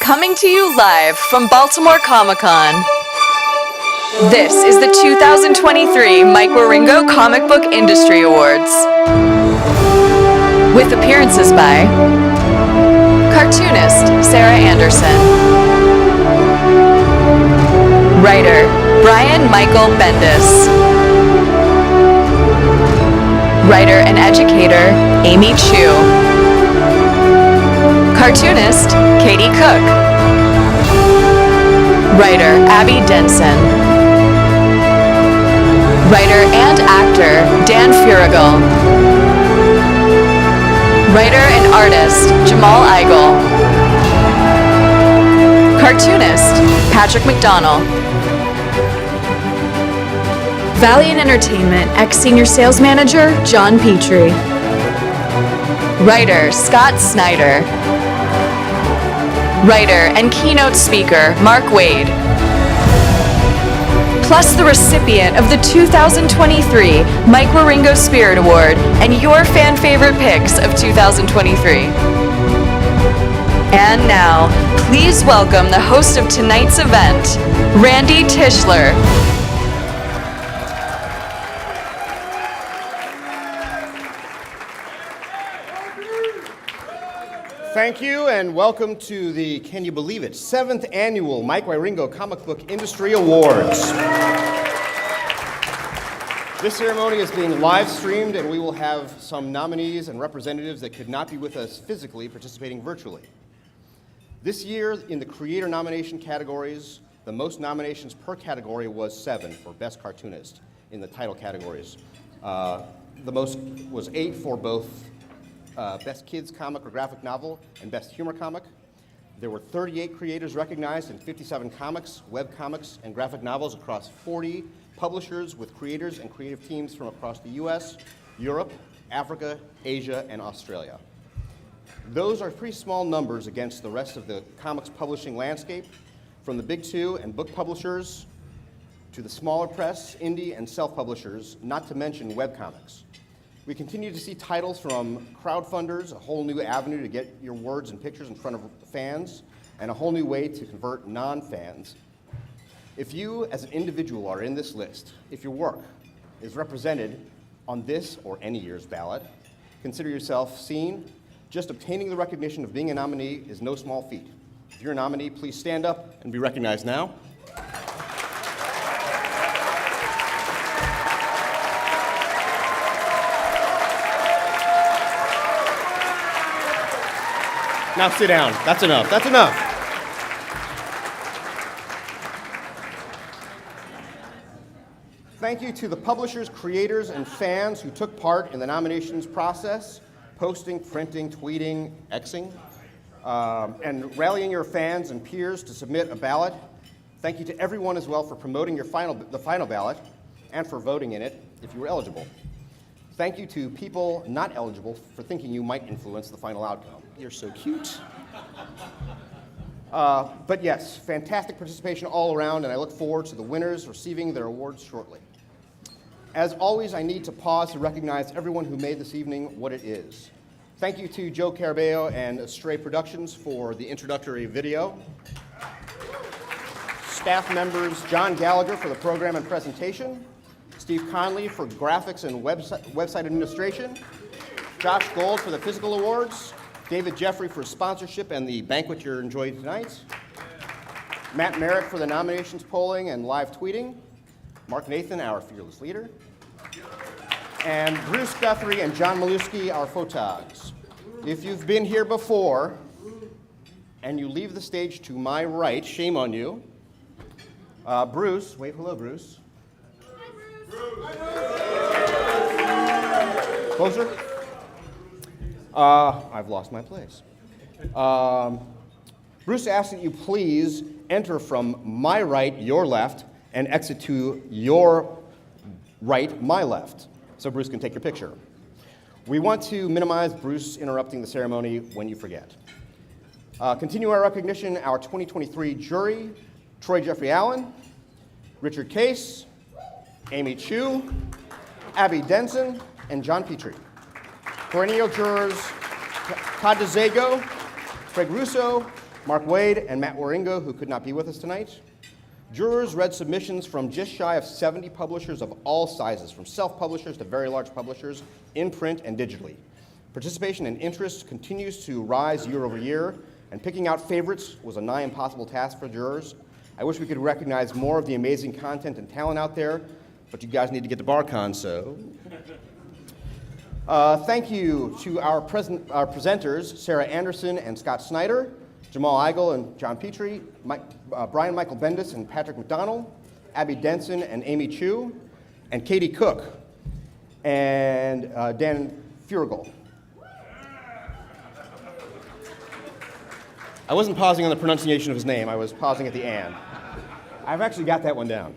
Coming to you live from Baltimore Comic-Con. This is the 2023 Ringo Comic Book Industry Awards. With appearances by cartoonist Sarah Anderson, writer Brian Michael Bendis, writer and educator Amy Chu, cartoonist Katie Cook, writer Abby Denson, writer and actor Dan Furigal, writer and artist Jamal Eigel, cartoonist Patrick McDonnell, Valiant Entertainment ex-senior sales manager John Petrie, writer Scott Snyder, writer and keynote speaker Mark Wade, plus the recipient of the 2023 Ringo Spirit Award and your fan favorite picks of 2023. And now, please welcome the host of tonight's event, Randy Tischler. Thank you, and welcome to the, can you believe it, 7th annual Ringo Comic Book Industry Awards. This ceremony is being live streamed, and we will have some nominees and representatives that could not be with us physically participating virtually. This year, in the creator nomination categories, the most nominations per category was 7 for Best Cartoonist in the title categories. The most was 8 for both Best Kids Comic or Graphic Novel, and Best Humor Comic. There were 38 creators recognized in 57 comics, web comics, and graphic novels across 40 publishers with creators and creative teams from across the US, Europe, Africa, Asia, and Australia. Those are pretty small numbers against the rest of the comics publishing landscape, from the big two and book publishers to the smaller press, indie, and self-publishers, not to mention webcomics. We continue to see titles from crowdfunders, a whole new avenue to get your words and pictures in front of fans, and a whole new way to convert non-fans. If you, as an individual, are in this list, if your work is represented on this or any year's ballot, consider yourself seen. Just obtaining the recognition of being a nominee is no small feat. If you're a nominee, please stand up and be recognized now. Now sit down. That's enough. That's enough. Thank you to the publishers, creators, and fans who took part in the nominations process, posting, printing, tweeting, Xing, and rallying your fans and peers to submit a ballot. Thank you to everyone as well for promoting the final ballot and for voting in it if you were eligible. Thank you to people not eligible for thinking you might influence the final outcome. You're so cute. But yes, fantastic participation all around, and I look forward to the winners receiving their awards shortly. As always, I need to pause to recognize everyone who made this evening what it is. Thank you to Joe Carabeo and Astray Productions for the introductory video. Staff members John Gallagher for the program and presentation. Steve Conley for graphics and website administration. Josh Gold for the physical awards. David Jeffrey for sponsorship and the banquet you're enjoying tonight. Matt Merritt for the nominations polling and live tweeting. Mark Nathan, our fearless leader. And Bruce Guthrie and John Maluski, our photogs. If you've been here before and you leave the stage to my right, shame on you. Bruce, wave hello, Bruce. Closer. I've lost my place. Bruce asks that you please enter from my right, your left, and exit to your right, my left, so Bruce can take your picture. We want to minimize Bruce interrupting the ceremony when you forget. Continue our recognition, our 2023 jury, Troy Jeffrey Allen, Richard Case, Amy Chu, Abby Denson, and John Petrie. Perennial jurors Todd DeZago, Craig Russo, Mark Wade and Matt Ringo, who could not be with us tonight. Jurors read submissions from just shy of 70 publishers of all sizes, from self-publishers to very large publishers, in print and digitally. Participation and interest continues to rise year over year, and picking out favorites was a nigh impossible task for jurors. I wish we could recognize more of the amazing content and talent out there, but you guys need to get to BarCon, so. Thank you to our presenters, Sarah Anderson and Scott Snyder, Jamal Eigel and John Petrie, Brian Michael Bendis and Patrick McDonald, Abby Denson and Amy Chu, and Katie Cook, and Dan Furigel. I wasn't pausing on the pronunciation of his name, I was pausing at the and. I've actually got that one down.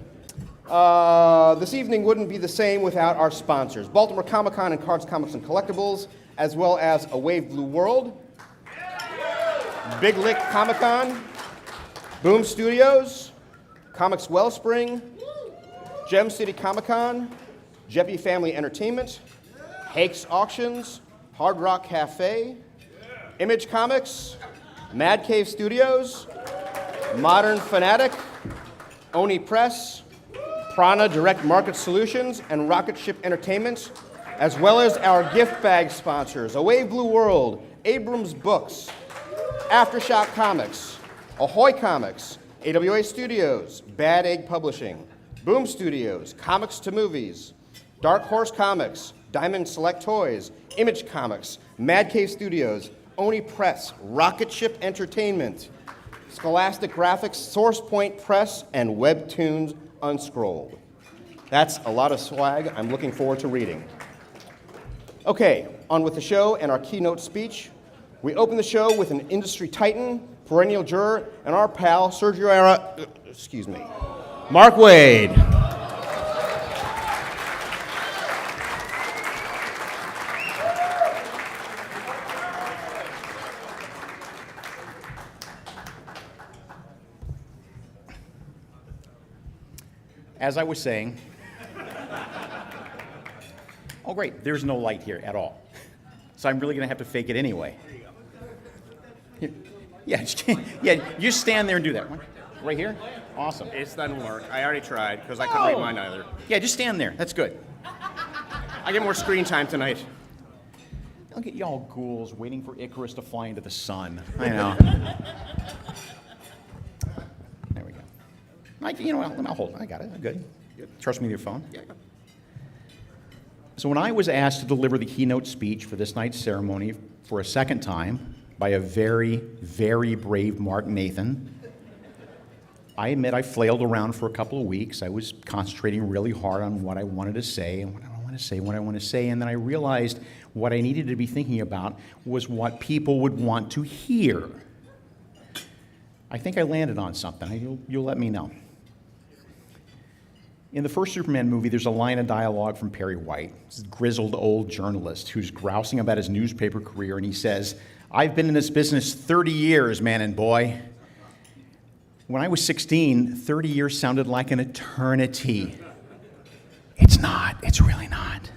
This evening wouldn't be the same without our sponsors, Baltimore Comic-Con and Cards, Comics, and Collectibles, as well as A Wave Blue World, Big Lick Comic-Con, Boom Studios, Comics Wellspring, Gem City Comic-Con, Jeppy Family Entertainment, Hakes Auctions, Hard Rock Cafe, Image Comics, Mad Cave Studios, Modern Fanatic, Oni Press, Prana Direct Market Solutions, and Rocket Ship Entertainment, as well as our gift bag sponsors, A Wave Blue World, Abrams Books, Aftershock Comics, Ahoy Comics, AWA Studios, Bad Egg Publishing, Boom Studios, Comics to Movies, Dark Horse Comics, Diamond Select Toys, Image Comics, Mad Cave Studios, Oni Press, Rocket Ship Entertainment, Scholastic Graphics, Source Point Press, and Webtoons Unscrolled. That's a lot of swag I'm looking forward to reading. Okay, on with the show and our keynote speech. We open the show with an industry titan, perennial juror, and our pal, Mark Wade. As I was saying, oh great, there's no light here at all. So I'm really gonna have to fake it anyway. Yeah, you stand there and do that. Right here? Awesome. It doesn't work. I already tried because I couldn't read mine either. Yeah, just stand there, that's good. I get more screen time tonight. Look at y'all ghouls waiting for Icarus to fly into the sun. I know. There we go. I'll hold it. I got it. I'm good. Trust me with your phone? Yeah. So when I was asked to deliver the keynote speech for this night's ceremony for a second time by a very, very brave Mark Nathan, I admit I flailed around for a couple of weeks. I was concentrating really hard on what I wanted to say and what I want to say, and then I realized what I needed to be thinking about was what people would want to hear. I think I landed on something. You'll let me know. In the first Superman movie, there's a line of dialogue from Perry White, this grizzled old journalist who's grousing about his newspaper career, and he says, "I've been in this business 30 years, man and boy." When I was 16, 30 years sounded like an eternity. It's not. It's really not.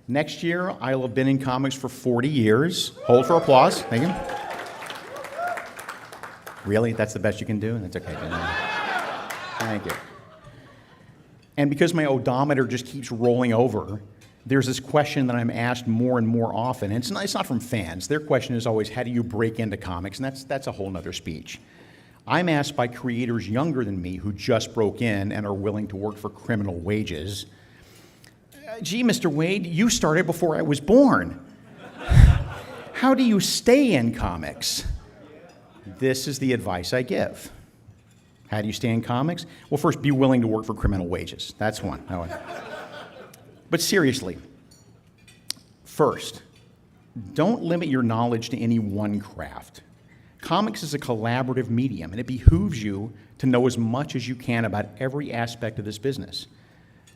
Next year, I'll have been in comics for 40 years. Hold for applause. Thank you. Really? That's the best you can do? That's okay. Thank you. And because my odometer just keeps rolling over, there's this question that I'm asked more and more often. And it's not from fans. Their question is always, how do you break into comics? And that's a whole nother speech. I'm asked by creators younger than me who just broke in and are willing to work for criminal wages. Gee, Mr. Wade, you started before I was born. How do you stay in comics? This is the advice I give. How do you stay in comics? Well, first, be willing to work for criminal wages. That's one. But seriously, first, don't limit your knowledge to any one craft. Comics is a collaborative medium, and it behooves you to know as much as you can about every aspect of this business.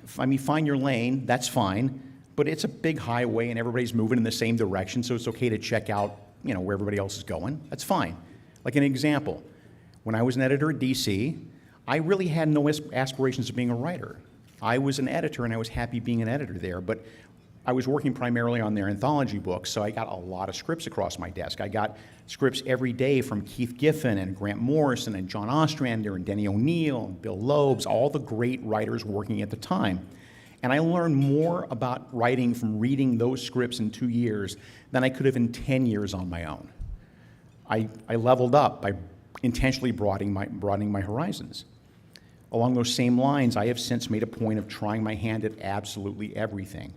Find your lane, that's fine, but it's a big highway and everybody's moving in the same direction, so it's okay to check out, where everybody else is going. That's fine. Like an example, when I was an editor at DC, I really had no aspirations of being a writer. I was an editor and I was happy being an editor there, but I was working primarily on their anthology books, so I got a lot of scripts across my desk. I got scripts every day from Keith Giffen and Grant Morrison and John Ostrander and Denny O'Neil and Bill Loebs, all the great writers working at the time. And I learned more about writing from reading those scripts in 2 years than I could have in 10 years on my own. I leveled up by intentionally broadening my horizons. Along those same lines, I have since made a point of trying my hand at absolutely everything.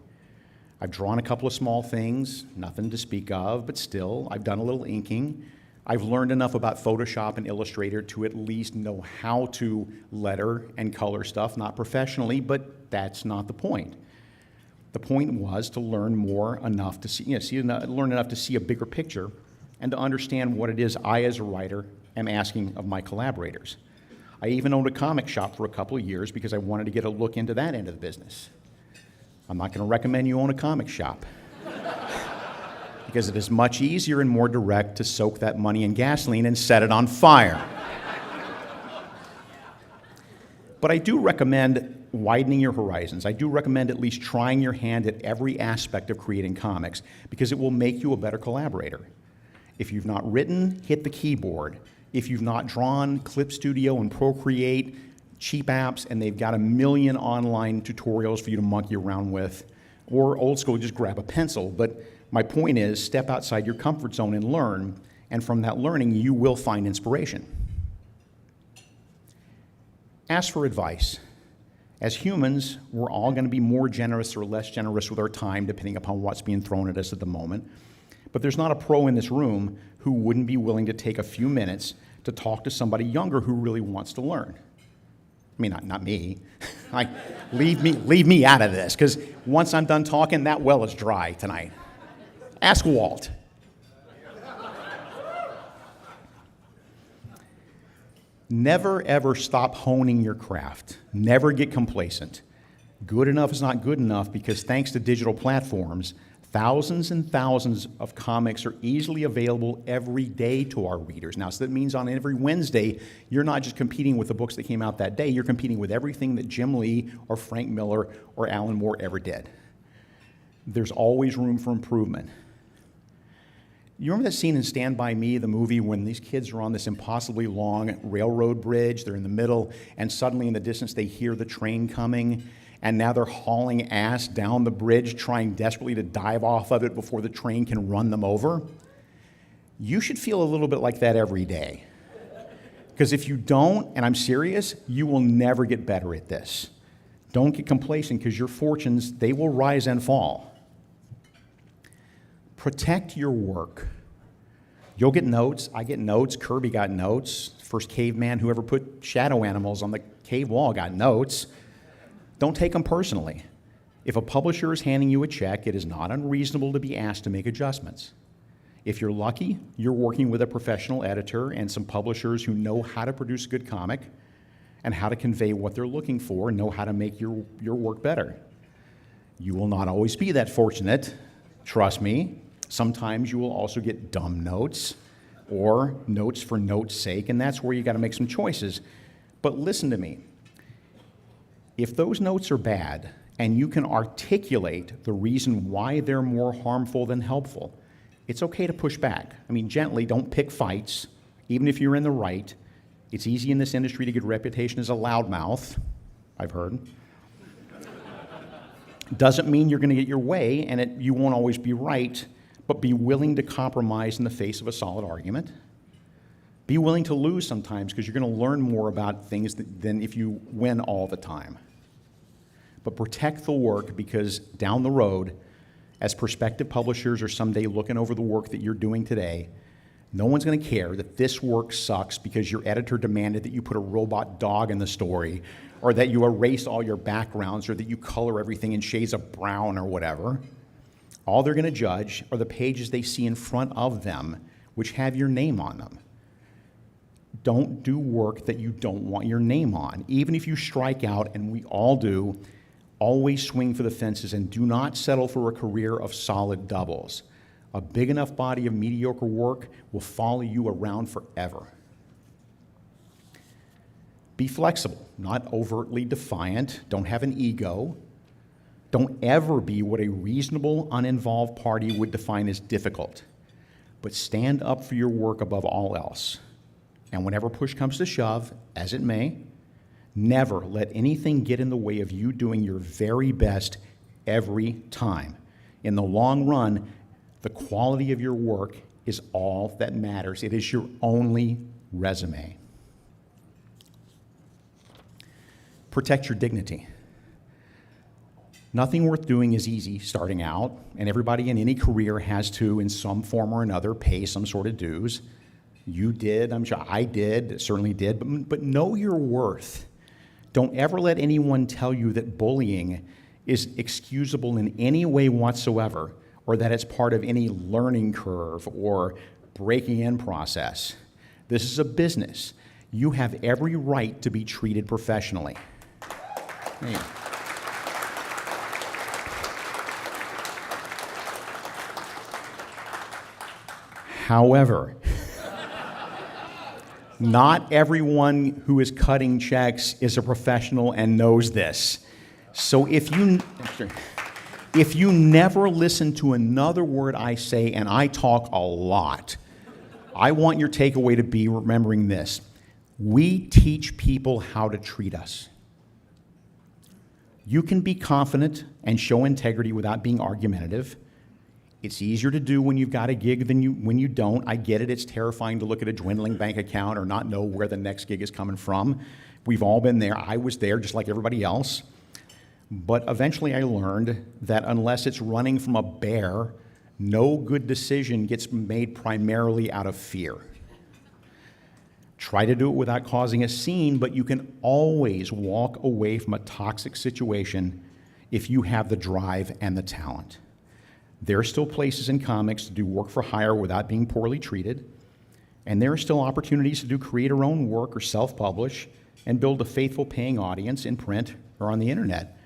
I've drawn a couple of small things, nothing to speak of, but still, I've done a little inking. I've learned enough about Photoshop and Illustrator to at least know how to letter and color stuff, not professionally, but that's not the point. The point was to learn enough to learn enough to see a bigger picture and to understand what it is I, as a writer, am asking of my collaborators. I even owned a comic shop for a couple of years because I wanted to get a look into that end of the business. I'm not going to recommend you own a comic shop because it is much easier and more direct to soak that money in gasoline and set it on fire. But I do recommend widening your horizons. I do recommend at least trying your hand at every aspect of creating comics because it will make you a better collaborator. If you've not written, hit the keyboard. If you've not drawn, Clip Studio and Procreate, cheap apps, and they've got a million online tutorials for you to monkey around with. Or old school, just grab a pencil. But my point is, step outside your comfort zone and learn, and from that learning, you will find inspiration. Ask for advice. As humans, we're all going to be more generous or less generous with our time, depending upon what's being thrown at us at the moment. But there's not a pro in this room who wouldn't be willing to take a few minutes to talk to somebody younger who really wants to learn. I mean, not me. Leave me out of this, because once I'm done talking, that well is dry tonight. Ask Walt. Never, ever stop honing your craft. Never get complacent. Good enough is not good enough because thanks to digital platforms, thousands and thousands of comics are easily available every day to our readers. Now, so that means on every Wednesday, you're not just competing with the books that came out that day, you're competing with everything that Jim Lee or Frank Miller or Alan Moore ever did. There's always room for improvement. You remember that scene in Stand By Me, the movie, when these kids are on this impossibly long railroad bridge, they're in the middle, and suddenly in the distance they hear the train coming, and now they're hauling ass down the bridge, trying desperately to dive off of it before the train can run them over? You should feel a little bit like that every day. Because if you don't, and I'm serious, you will never get better at this. Don't get complacent, because your fortunes, they will rise and fall. Protect your work. You'll get notes. I get notes. Kirby got notes. First caveman who ever put shadow animals on the cave wall got notes. Don't take them personally. If a publisher is handing you a check, it is not unreasonable to be asked to make adjustments. If you're lucky, you're working with a professional editor and some publishers who know how to produce a good comic and how to convey what they're looking for and know how to make your work better. You will not always be that fortunate, trust me. Sometimes you will also get dumb notes or notes for notes' sake, and that's where you got to make some choices. But listen to me. If those notes are bad and you can articulate the reason why they're more harmful than helpful, it's okay to push back. I mean, gently, don't pick fights, even if you're in the right. It's easy in this industry to get a reputation as a loudmouth, I've heard. Doesn't mean you're going to get your way, and you won't always be right, but be willing to compromise in the face of a solid argument. Be willing to lose sometimes, because you're going to learn more about things than if you win all the time. But protect the work, because down the road, as prospective publishers are someday looking over the work that you're doing today, no one's going to care that this work sucks because your editor demanded that you put a robot dog in the story, or that you erase all your backgrounds, or that you color everything in shades of brown or whatever. All they're going to judge are the pages they see in front of them, which have your name on them. Don't do work that you don't want your name on. Even if you strike out, and we all do, always swing for the fences and do not settle for a career of solid doubles. A big enough body of mediocre work will follow you around forever. Be flexible, not overtly defiant. Don't have an ego. Don't ever be what a reasonable, uninvolved party would define as difficult, but stand up for your work above all else. And whenever push comes to shove, as it may, never let anything get in the way of you doing your very best every time. In the long run, the quality of your work is all that matters. It is your only resume. Protect your dignity. Nothing worth doing is easy starting out, and everybody in any career has to, in some form or another, pay some sort of dues. You did, I'm sure I did, certainly did, but know your worth. Don't ever let anyone tell you that bullying is excusable in any way whatsoever, or that it's part of any learning curve or breaking in process. This is a business. You have every right to be treated professionally. Yeah. However, not everyone who is cutting checks is a professional and knows this. So if you never listen to another word I say, and I talk a lot, I want your takeaway to be remembering this. We teach people how to treat us. You can be confident and show integrity without being argumentative. It's easier to do when you've got a gig than when you don't. I get it. It's terrifying to look at a dwindling bank account or not know where the next gig is coming from. We've all been there. I was there just like everybody else. But eventually I learned that unless it's running from a bear, no good decision gets made primarily out of fear. Try to do it without causing a scene, but you can always walk away from a toxic situation if you have the drive and the talent. There are still places in comics to do work for hire without being poorly treated, and there are still opportunities to do creator-owned work or self-publish and build a faithful paying audience in print or on the internet.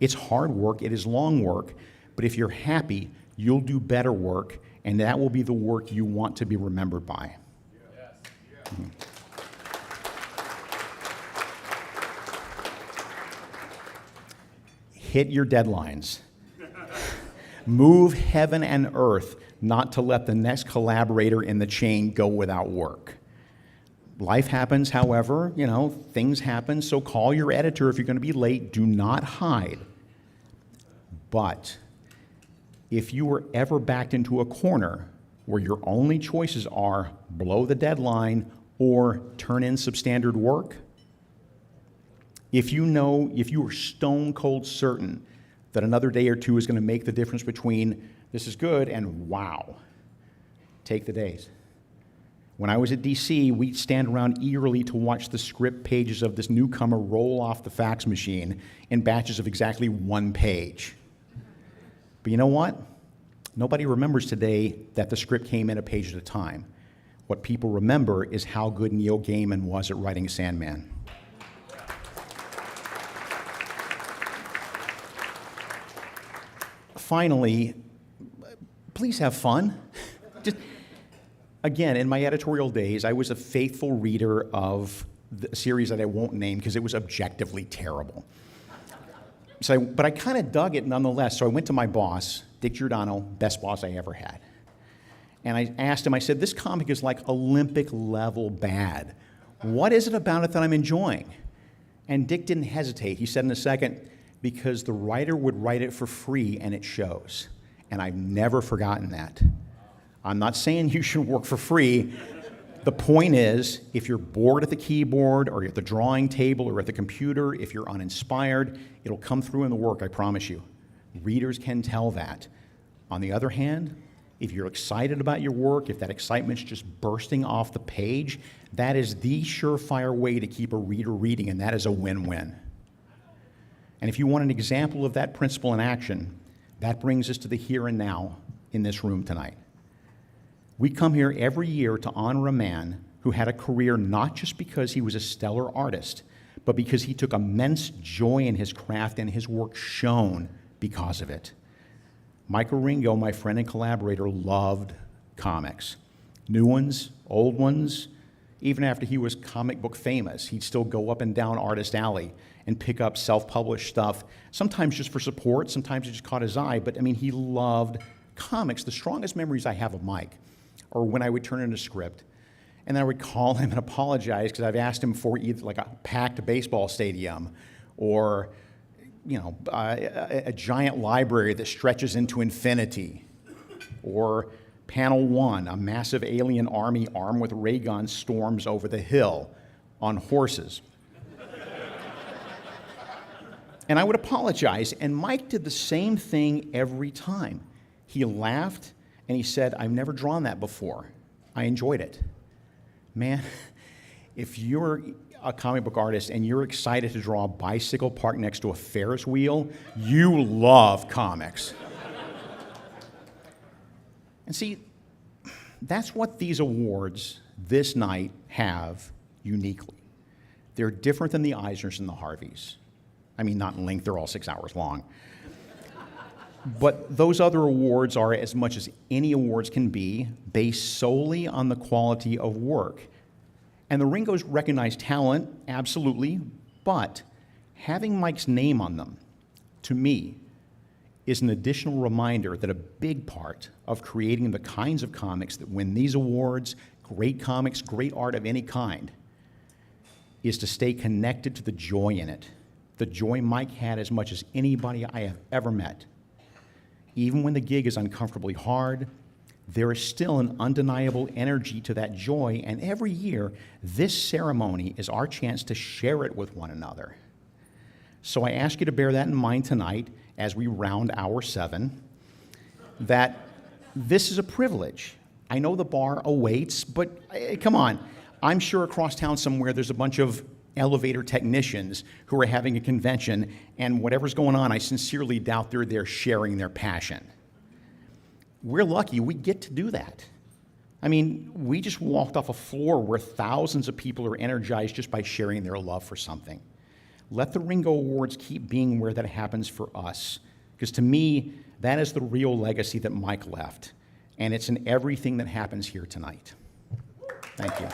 It's hard work, it is long work, but if you're happy, you'll do better work, and that will be the work you want to be remembered by. Mm-hmm. Hit your deadlines. Move heaven and earth not to let the next collaborator in the chain go without work. Life happens, however, things happen, so call your editor if you're going to be late. Do not hide. But if you were ever backed into a corner where your only choices are blow the deadline or turn in substandard work, if you are stone cold certain that another day or two is going to make the difference between this is good and wow, take the days. When I was at DC, we'd stand around eagerly to watch the script pages of this newcomer roll off the fax machine in batches of exactly 1 page. But you know what? Nobody remembers today that the script came in a page at a time. What people remember is how good Neil Gaiman was at writing Sandman. Finally, please have fun. Again, in my editorial days, I was a faithful reader of a series that I won't name because it was objectively terrible. But I kind of dug it nonetheless, so I went to my boss, Dick Giordano, best boss I ever had. And I asked him, I said, this comic is like Olympic level bad. What is it about it that I'm enjoying? And Dick didn't hesitate. He said in a second, because the writer would write it for free and it shows. And I've never forgotten that. I'm not saying you should work for free. The point is, if you're bored at the keyboard or at the drawing table or at the computer, if you're uninspired, it'll come through in the work, I promise you. Readers can tell that. On the other hand, if you're excited about your work, if that excitement's just bursting off the page, that is the surefire way to keep a reader reading, and that is a win-win. And if you want an example of that principle in action, that brings us to the here and now in this room tonight. We come here every year to honor a man who had a career not just because he was a stellar artist, but because he took immense joy in his craft and his work shone because of it. Michael Ringo, my friend and collaborator, loved comics. New ones, old ones, Even after he was comic book famous, he'd still go up and down Artist Alley and pick up self-published stuff, sometimes just for support, sometimes it just caught his eye, but I mean, he loved comics. The strongest memories I have of Mike are when I would turn in a script, and then I would call him and apologize because I've asked him for either like a packed baseball stadium or, you know, a giant library that stretches into infinity, or Panel 1, a massive alien army armed with ray guns storms over the hill on horses. And I would apologize, and Mike did the same thing every time. He laughed, and he said, "I've never drawn that before. I enjoyed it." Man, if you're a comic book artist and you're excited to draw a bicycle parked next to a Ferris wheel, you love comics. And see, that's what these awards this night have uniquely. They're different than the Eisners and the Harveys. I mean, not in length, they're all 6 hours long. But those other awards are, as much as any awards can be, based solely on the quality of work. And the Ringos recognize talent, absolutely, but having Mike's name on them, to me, is an additional reminder that a big part of creating the kinds of comics that win these awards, great comics, great art of any kind, is to stay connected to the joy in it. The joy Mike had as much as anybody I have ever met. Even when the gig is uncomfortably hard, there is still an undeniable energy to that joy, and every year, this ceremony is our chance to share it with one another. So I ask you to bear that in mind tonight as we round hour 7, that this is a privilege. I know the bar awaits, but come on. I'm sure across town somewhere there's a bunch of elevator technicians who are having a convention, and whatever's going on, I sincerely doubt they're there sharing their passion. We're lucky we get to do that. I mean, we just walked off a floor where thousands of people are energized just by sharing their love for something. Let the Ringo Awards keep being where that happens for us, because to me, that is the real legacy that Mike left, and it's in everything that happens here tonight. Thank you.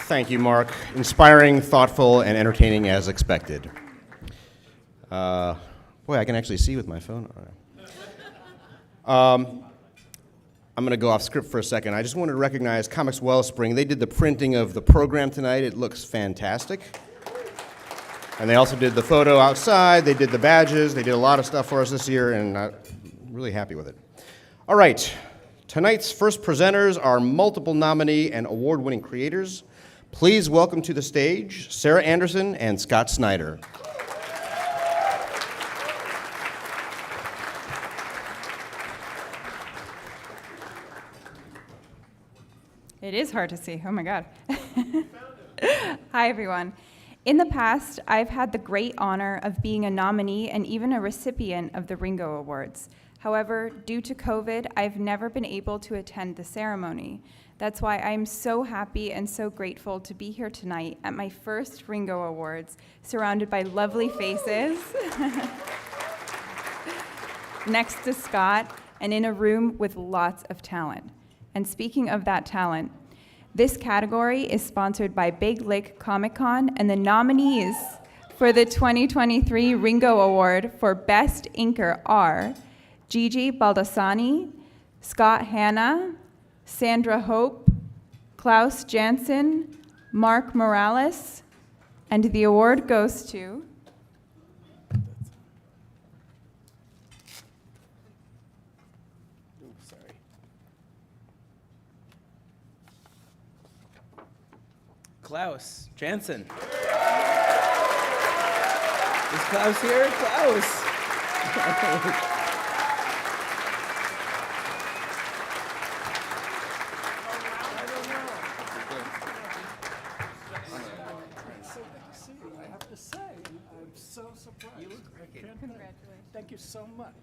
Thank you, Mark. Inspiring, thoughtful, and entertaining as expected. Boy, I can actually see with my phone. I'm going to go off script for a second. I just wanted to recognize Comics Wellspring. They did the printing of the program tonight. It looks fantastic. And they also did the photo outside. They did the badges. They did a lot of stuff for us this year, and I'm really happy with it. All right. Tonight's first presenters are multiple nominee and award-winning creators. Please welcome to the stage Sarah Anderson and Scott Snyder. It is hard to see. Oh my God. Hi, everyone. In the past, I've had the great honor of being a nominee and even a recipient of the Ringo Awards. However, due to COVID, I've never been able to attend the ceremony. That's why I'm so happy and so grateful to be here tonight at my first Ringo Awards, surrounded by lovely faces, next to Scott, and in a room with lots of talent. And speaking of that talent, this category is sponsored by Big Lick Comic Con, and the nominees for the 2023 Ringo Award for Best Inker are Gigi Baldassani, Scott Hanna, Sandra Hope, Klaus Jansen, Mark Morales, and the award goes to Klaus Jansen. Is Klaus here? Klaus! I have to say, I'm so surprised. You look great. Congratulations. Thank you so much.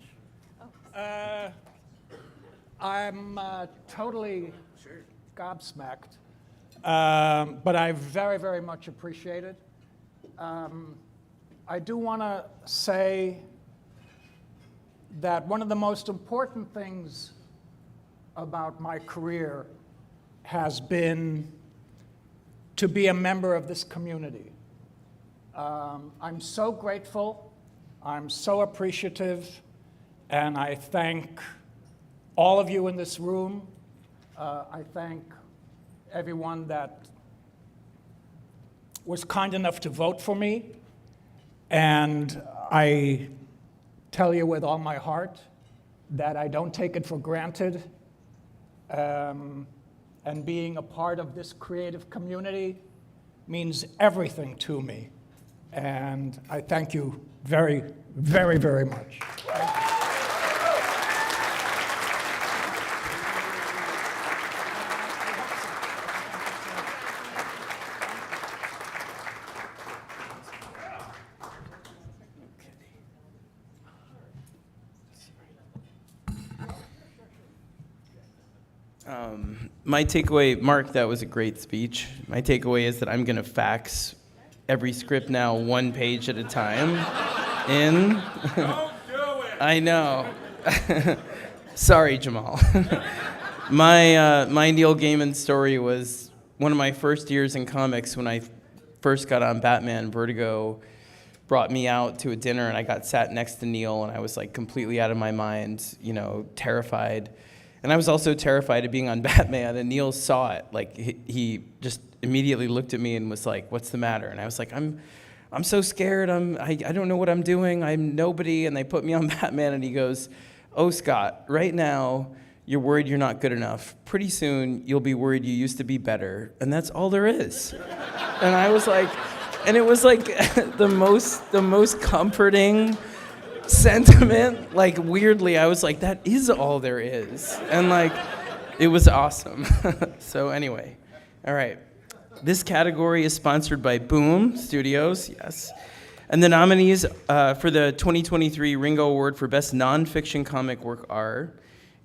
I'm totally gobsmacked. But I very, very much appreciate it. I do want to say that one of the most important things about my career has been to be a member of this community. I'm so grateful, I'm so appreciative, and I thank all of you in this room. I thank everyone that was kind enough to vote for me, and I tell you with all my heart that I don't take it for granted. And being a part of this creative community means everything to me. And I thank you very, very, very much. My takeaway, Mark, that was a great speech. My takeaway is that I'm going to fax every script now 1 page at a time in. Don't do it! I know. Sorry, Jamal. My Neil Gaiman story was one of my first years in comics when I first got on Batman. Vertigo brought me out to a dinner, and I got sat next to Neil, and I was like completely out of my mind, terrified. And I was also terrified of being on Batman, and Neil saw it. Like, he just immediately looked at me and was like, "What's the matter?" And I was like, I'm so scared. I don't know what I'm doing. I'm nobody. And they put me on Batman, and he goes, "Oh, Scott, right now, you're worried you're not good enough. Pretty soon, you'll be worried you used to be better, and that's all there is." And I was like, and it was like the most comforting sentiment. Like, weirdly, I was like, that is all there is. And like, it was awesome. So anyway, all right. This category is sponsored by Boom Studios, yes. And the nominees for the 2023 Ringo Award for Best Nonfiction Comic Work are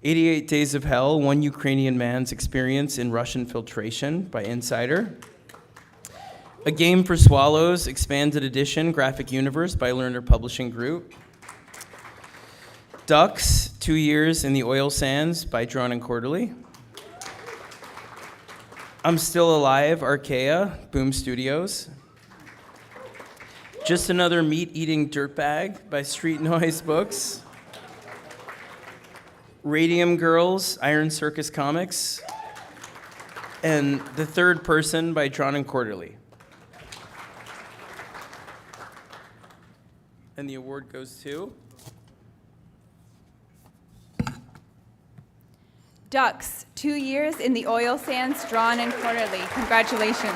88 Days of Hell, One Ukrainian Man's Experience in Russian Filtration by Insider. A Game for Swallows, Expanded Edition, Graphic Universe by Lerner Publishing Group. Ducks, 2 Years in the Oil Sands by Drawn and Quarterly. I'm Still Alive, Archaea, Boom Studios. Just Another Meat-Eating Dirtbag by Street Noise Books. Radium Girls, Iron Circus Comics. And The Third Person by Drawn and Quarterly. And the award goes to? Ducks, 2 years in the oil sands, Drawn and Quarterly. Congratulations.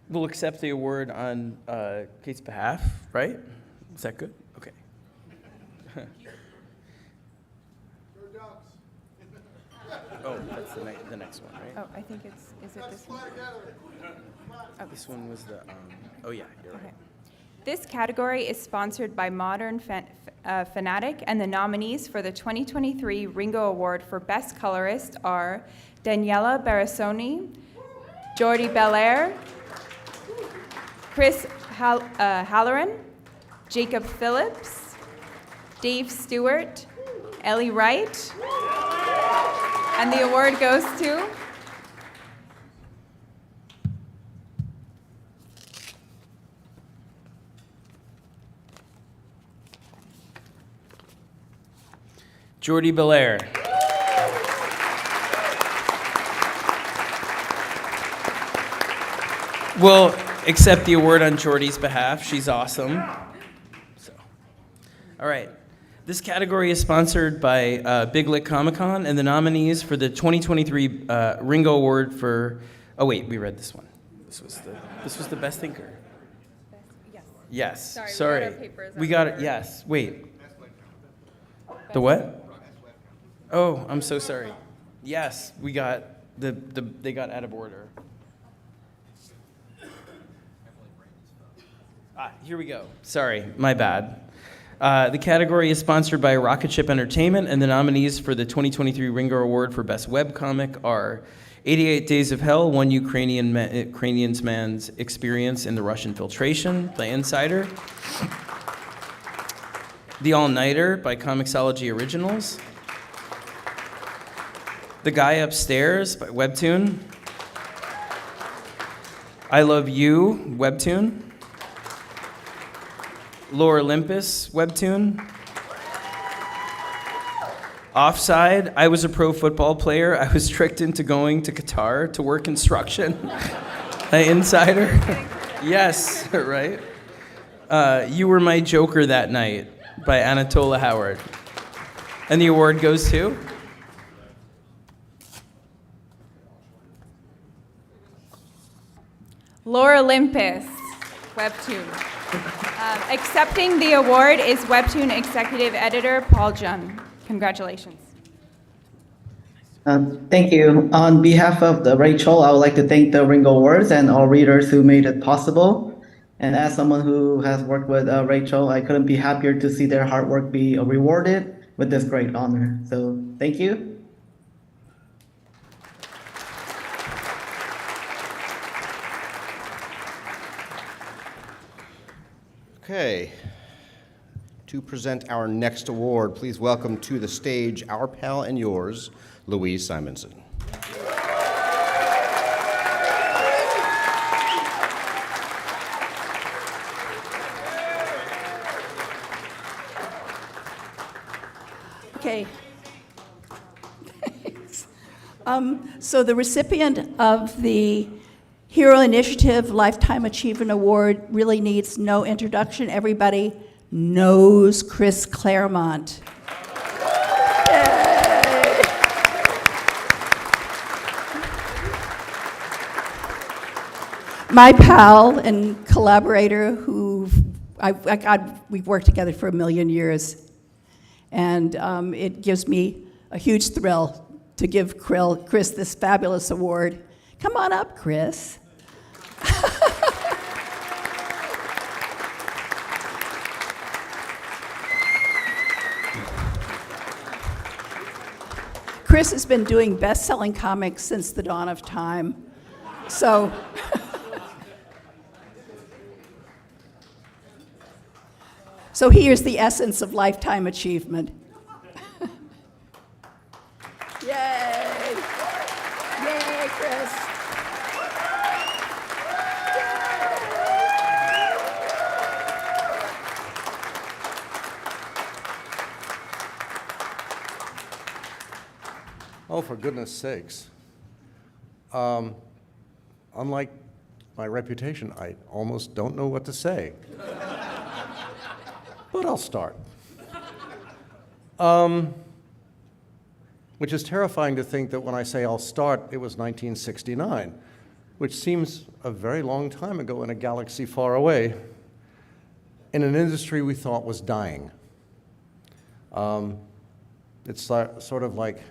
We'll accept the award on Kate's behalf, right? Is that good? Okay. Oh, that's the next one, right? Oh, I think is it this one? This one was the, oh yeah, you're right. Okay. This category is sponsored by Modern Fanatic, and the nominees for the 2023 Ringo Award for Best Colorist are Daniela Barasoni, Jordi Belair, Chris Halloran, Jacob Phillips, Dave Stewart, Ellie Wright, and the award goes to Jordi Belair. We'll accept the award on Jordi's behalf. She's awesome. So, all right. This category is sponsored by Big Lick Comic-Con, and the nominees for the 2023 Ringo Award for. Oh wait, we read this one. This was the best thinker. Yes. Sorry. We got it. Yes. Wait. The what? Oh, I'm so sorry. Yes, we got they got out of order. Here we go. Sorry, my bad. The category is sponsored by Rocket Ship Entertainment, and the nominees for the 2023 Ringo Award for Best Webcomic are 88 Days of Hell, One Ukrainian Man's Experience in the Russian Filtration by Insider, The All-Nighter by Comixology Originals, The Guy Upstairs by Webtoon, I Love You, Webtoon, Lore Olympus, Webtoon, Offside, I was a pro football player. I was tricked into going to Qatar to work construction. Insider. Yes, right? You Were My Joker That Night by Anatola Howard. And the award goes to? Lore Olympus, Webtoon. Accepting the award is Webtoon Executive Editor Paul Jung. Congratulations. Thank you. On behalf of Rachel, I would like to thank the Ringo Awards and all readers who made it possible. And as someone who has worked with Rachel, I couldn't be happier to see their hard work be rewarded with this great honor. So thank you. Okay. To present our next award, please welcome to the stage our pal and yours, Louise Simonson. Okay. So the recipient of the Hero Initiative Lifetime Achievement Award really needs no introduction. Everybody knows Chris Claremont. Yay. My pal and collaborator who we've worked together for 1,000,000 years. And it gives me a huge thrill to give Chris this fabulous award. Come on up, Chris. Chris has been doing best-selling comics since the dawn of time. So, so here's the essence of lifetime achievement. Yay! Yay, Chris! Oh, for goodness sakes. Unlike my reputation, I almost don't know what to say. But I'll start. Which is terrifying to think that when I say I'll start, it was 1969, which seems a very long time ago in a galaxy far away, in an industry we thought was dying. It's sort of like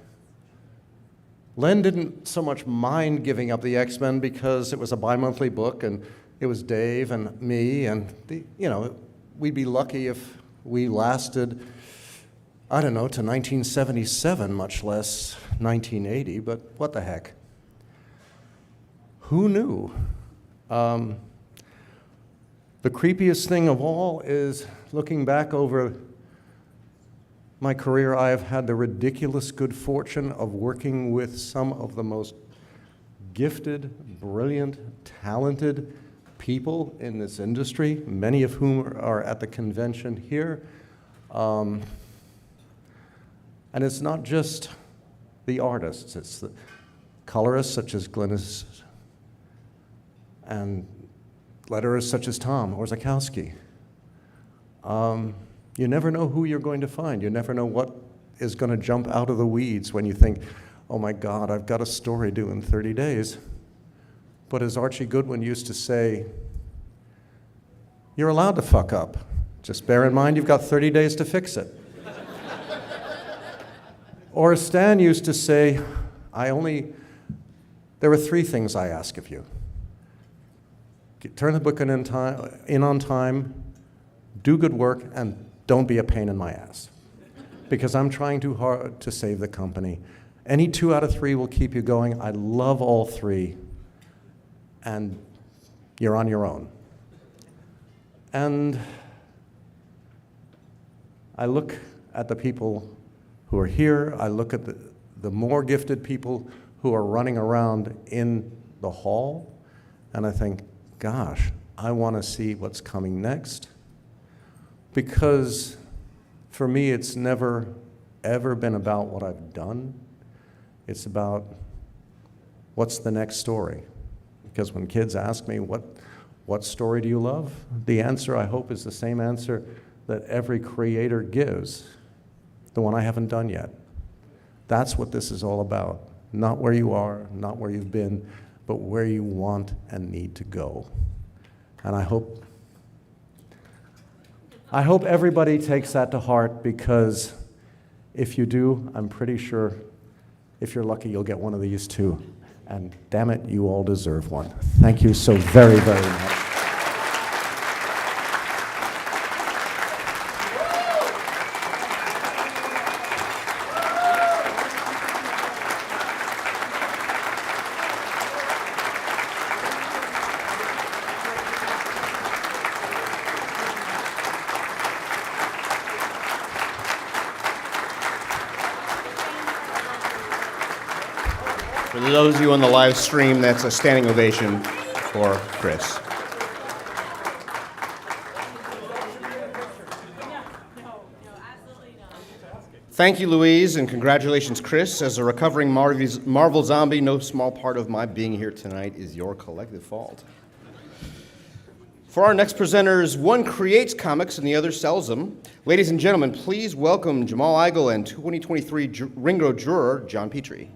Len didn't so much mind giving up the X-Men because it was a bi-monthly book and it was Dave and me and, we'd be lucky if we lasted, I don't know, to 1977, much less 1980, but what the heck. Who knew? The creepiest thing of all is looking back over my career, I have had the ridiculous good fortune of working with some of the most gifted, brilliant, talented people in this industry, many of whom are at the convention here. And it's not just the artists, it's the colorists such as Glynis and letterers such as Tom Orzechowski. You never know who you're going to find. You never know what is going to jump out of the weeds when you think, oh my God, I've got a story due in 30 days. But as Archie Goodwin used to say, you're allowed to fuck up. Just bear in mind you've got 30 days to fix it. Or as Stan used to say, there are 3 things I ask of you. turn the book in on time, do good work, and don't be a pain in my ass. Because I'm trying too hard to save the company. Any 2 out of 3 will keep you going. I love all 3, and you're on your own. And I look at the people who are here. I look at the more gifted people who are running around in the hall, and I think, gosh, I want to see what's coming next. Because for me, it's never, ever been about what I've done. It's about what's the next story. Because when kids ask me, what story do you love? The answer, I hope, is the same answer that every creator gives, the one I haven't done yet. That's what this is all about. Not where you are, not where you've been, but where you want and need to go. And I hope everybody takes that to heart, because if you do, I'm pretty sure if you're lucky, you'll get one of these too. And damn it, you all deserve one. Thank you so very, very much. For those of you on the live stream, that's a standing ovation for Chris. Thank you, Louise, and congratulations, Chris. As a recovering Marvel zombie, no small part of my being here tonight is your collective fault. For our next presenters, one creates comics and the other sells them. Ladies and gentlemen, please welcome Jamal Igle and 2023 Ringo juror, John Petrie.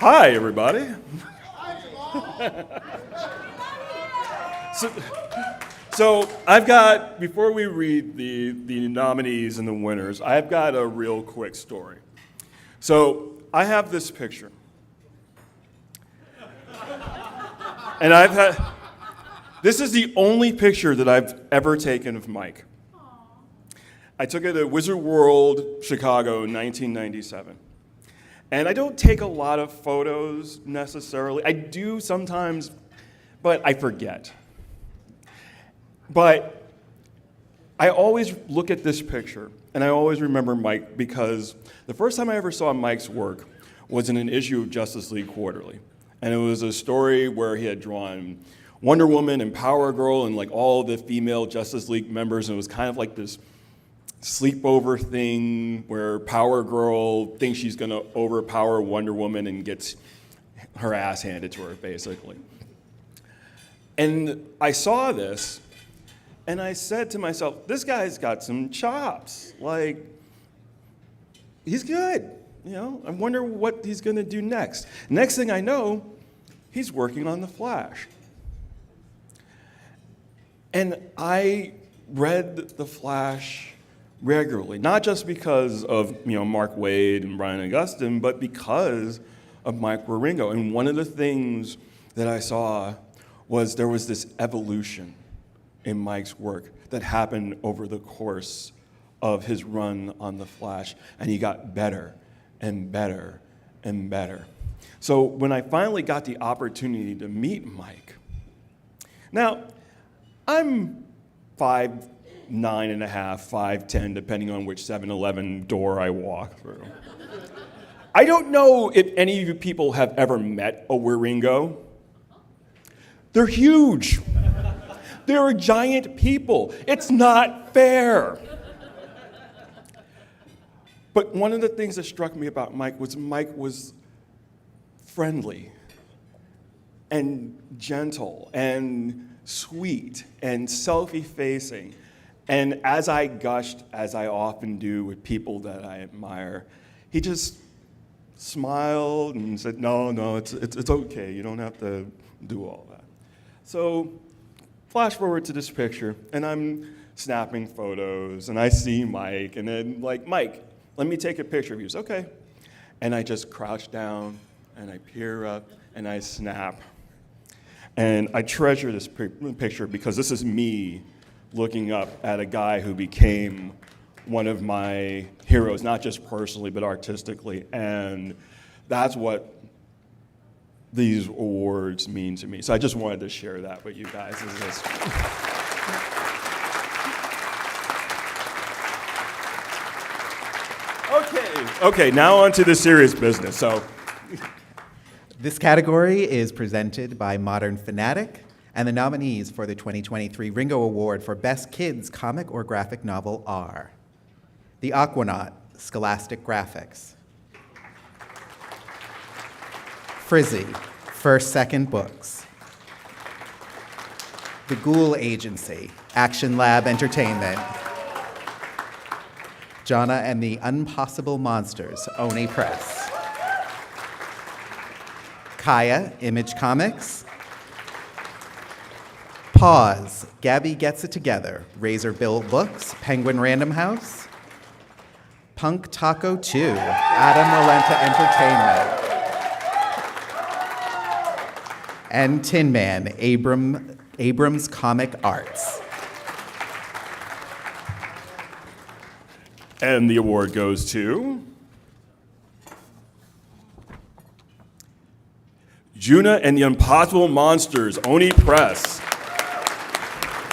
Hi, everybody. So I've got, before we read the nominees and the winners, I've got a real quick story. So I have this picture. And this is the only picture that I've ever taken of Mike. I took it at Wizard World, Chicago in 1997. And I don't take a lot of photos necessarily. I do sometimes, but I forget. But I always look at this picture, and I always remember Mike, because the first time I ever saw Mike's work was in an issue of Justice League Quarterly. And it was a story where he had drawn Wonder Woman and Power Girl and like all the female Justice League members, and it was kind of like this sleepover thing where Power Girl thinks she's going to overpower Wonder Woman and gets her ass handed to her, basically. And I saw this, and I said to myself, this guy's got some chops. Like, he's good. You know, I wonder what he's going to do next. Next thing I know, he's working on The Flash. And I read The Flash regularly, not just because of Mark Waid and Brian Augustine, but because of Mike Wieringo. And one of the things that I saw was there was this evolution in Mike's work that happened over the course of his run on The Flash, and he got better and better and better. So when I finally got the opportunity to meet Mike, now I'm 5'9.5", 5'10", depending on which 7-Eleven door I walk through. I don't know if any of you people have ever met a Wieringo. They're huge. They're giant people. It's not fair. But one of the things that struck me about Mike was friendly and gentle and sweet and self-effacing. And as I gushed, as I often do with people that I admire, he just smiled and said, no, it's okay. You don't have to do all that. So flash forward to this picture, and I'm snapping photos, and I see Mike, and then Mike, let me take a picture of you. He says, okay. And I just crouch down, and I peer up, and I snap. And I treasure this picture because this is me looking up at a guy who became one of my heroes, not just personally, but artistically. And that's what these awards mean to me. So I just wanted to share that with you guys. Okay, now on to the serious business. So, this category is presented by Modern Fanatic, and the nominees for the 2023 Ringo Award for Best Kids Comic or Graphic Novel are The Aquanaut, Scholastic Graphics; Frizzy, First Second Books; The Ghoul Agency, Action Lab Entertainment; Jonna and the Unpossible Monsters, Oni Press; Kaya, Image Comics; Pause, Gabby Gets It Together, Razor Bill Books, Penguin Random House; Punk Taco 2, Adam Molenta Entertainment; and Tin Man, Abrams Comic Arts. and the award goes to Juna and the Impossible Monsters, Oni Press.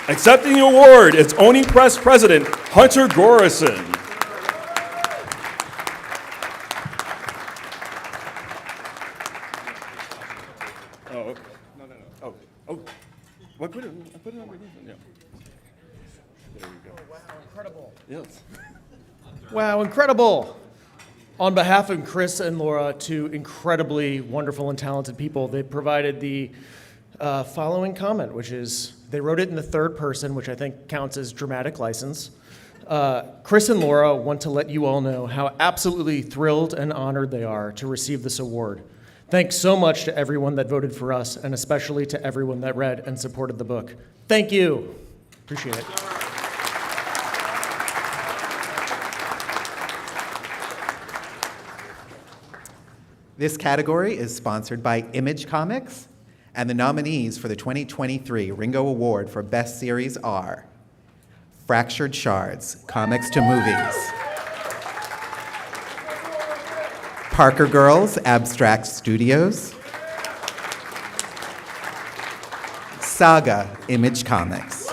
Accepting the award is Oni Press President Hunter Gorison. Oh, okay. No. Oh. Well, I put it underneath. Yeah. There you go. Oh, wow, incredible. Yes. Wow, incredible. On behalf of Chris and Laura, two incredibly wonderful and talented people, they provided the following comment, which is, they wrote it in the third person, which I think counts as dramatic license. Chris and Laura want to let you all know how absolutely thrilled and honored they are to receive this award. Thanks so much to everyone that voted for us, and especially to everyone that read and supported the book. Thank you. Appreciate it. This category is sponsored by Image Comics, and the nominees for the 2023 Ringo Award for Best Series are Fractured Shards, Comics to Movies; Parker Girls, Abstract Studios; Saga, Image Comics;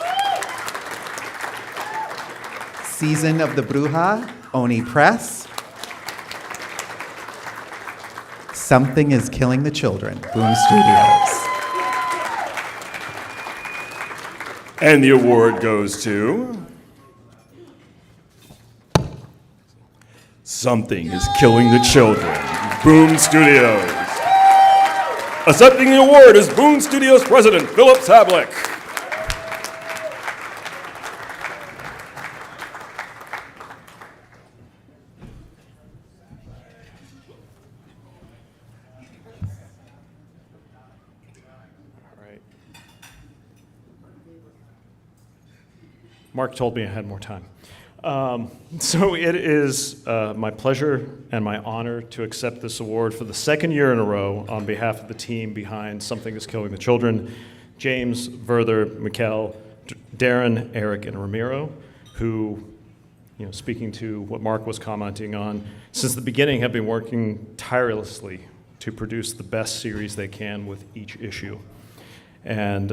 Season of the Bruja, Oni Press; Something is Killing the Children, Boom Studios. And the award goes to Something is Killing the Children, Boom Studios. Accepting the award is Boom Studios President Philip Sablik. Mark told me I had more time. So it is my pleasure and my honor to accept this award for the second year in a row on behalf of the team behind Something is Killing the Children, James, Werther, Mikkel, Darren, Eric, and Ramiro, who, speaking to what Mark was commenting on, since the beginning have been working tirelessly to produce the best series they can with each issue. And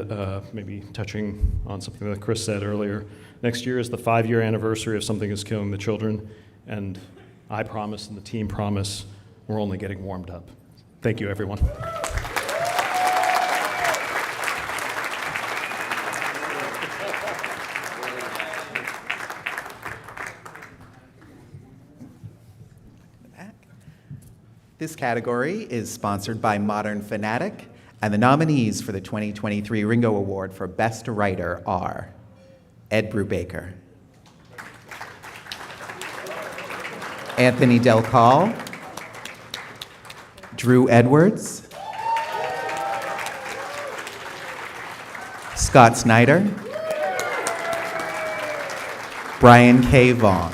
maybe touching on something that Chris said earlier, next year is the 5-year anniversary of Something is Killing the Children, and I promise and the team promise we're only getting warmed up. Thank you, everyone. This category is sponsored by Modern Fanatic, and the nominees for the 2023 Ringo Award for Best Writer are Ed Brubaker, Anthony Del Cal, Drew Edwards, Scott Snyder, Brian K. Vaughn.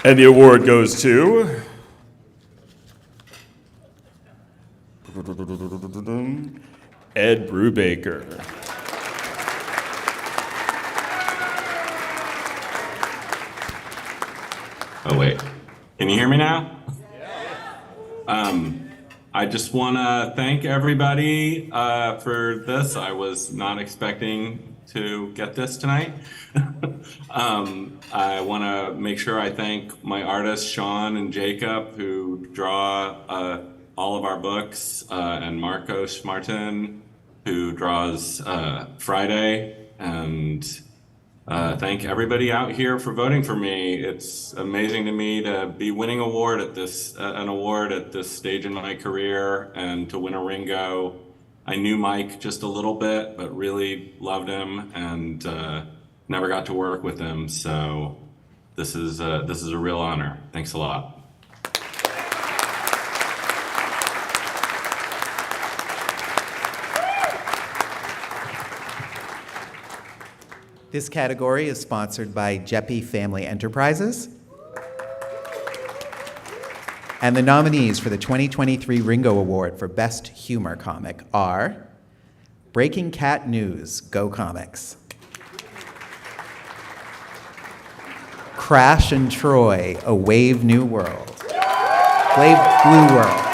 And the award goes to Ed Brubaker. Oh, wait. Can you hear me now? I just want to thank everybody for this. I was not expecting to get this tonight. I want to make sure I thank my artists, Sean and Jacob, who draw all of our books, and Marcos Martin, who draws Friday, and thank everybody out here for voting for me. It's amazing to me to be winning an award at this stage in my career, and to win a Ringo. I knew Mike just a little bit, but really loved him, and never got to work with him. So this is a real honor. Thanks a lot. This category is sponsored by Jeppy Family Enterprises. And the nominees for the 2023 Ringo Award for Best Humor Comic are Breaking Cat News, Go Comics. Crash and Troy, A Wave New World. Wave Blue World.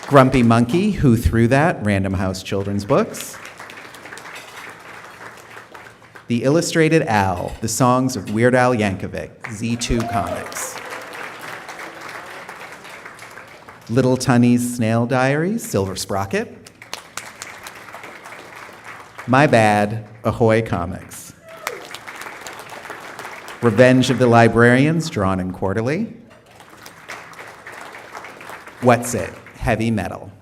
Grumpy Monkey, Who Threw That? Random House Children's Books. The Illustrated Owl, The Songs of Weird Al Yankovic, Z2 Comics. Little Tunny's Snail Diary, Silver Sprocket. My Bad, Ahoy Comics. Revenge of the Librarians, Drawn and Quarterly. What's It? Heavy Metal.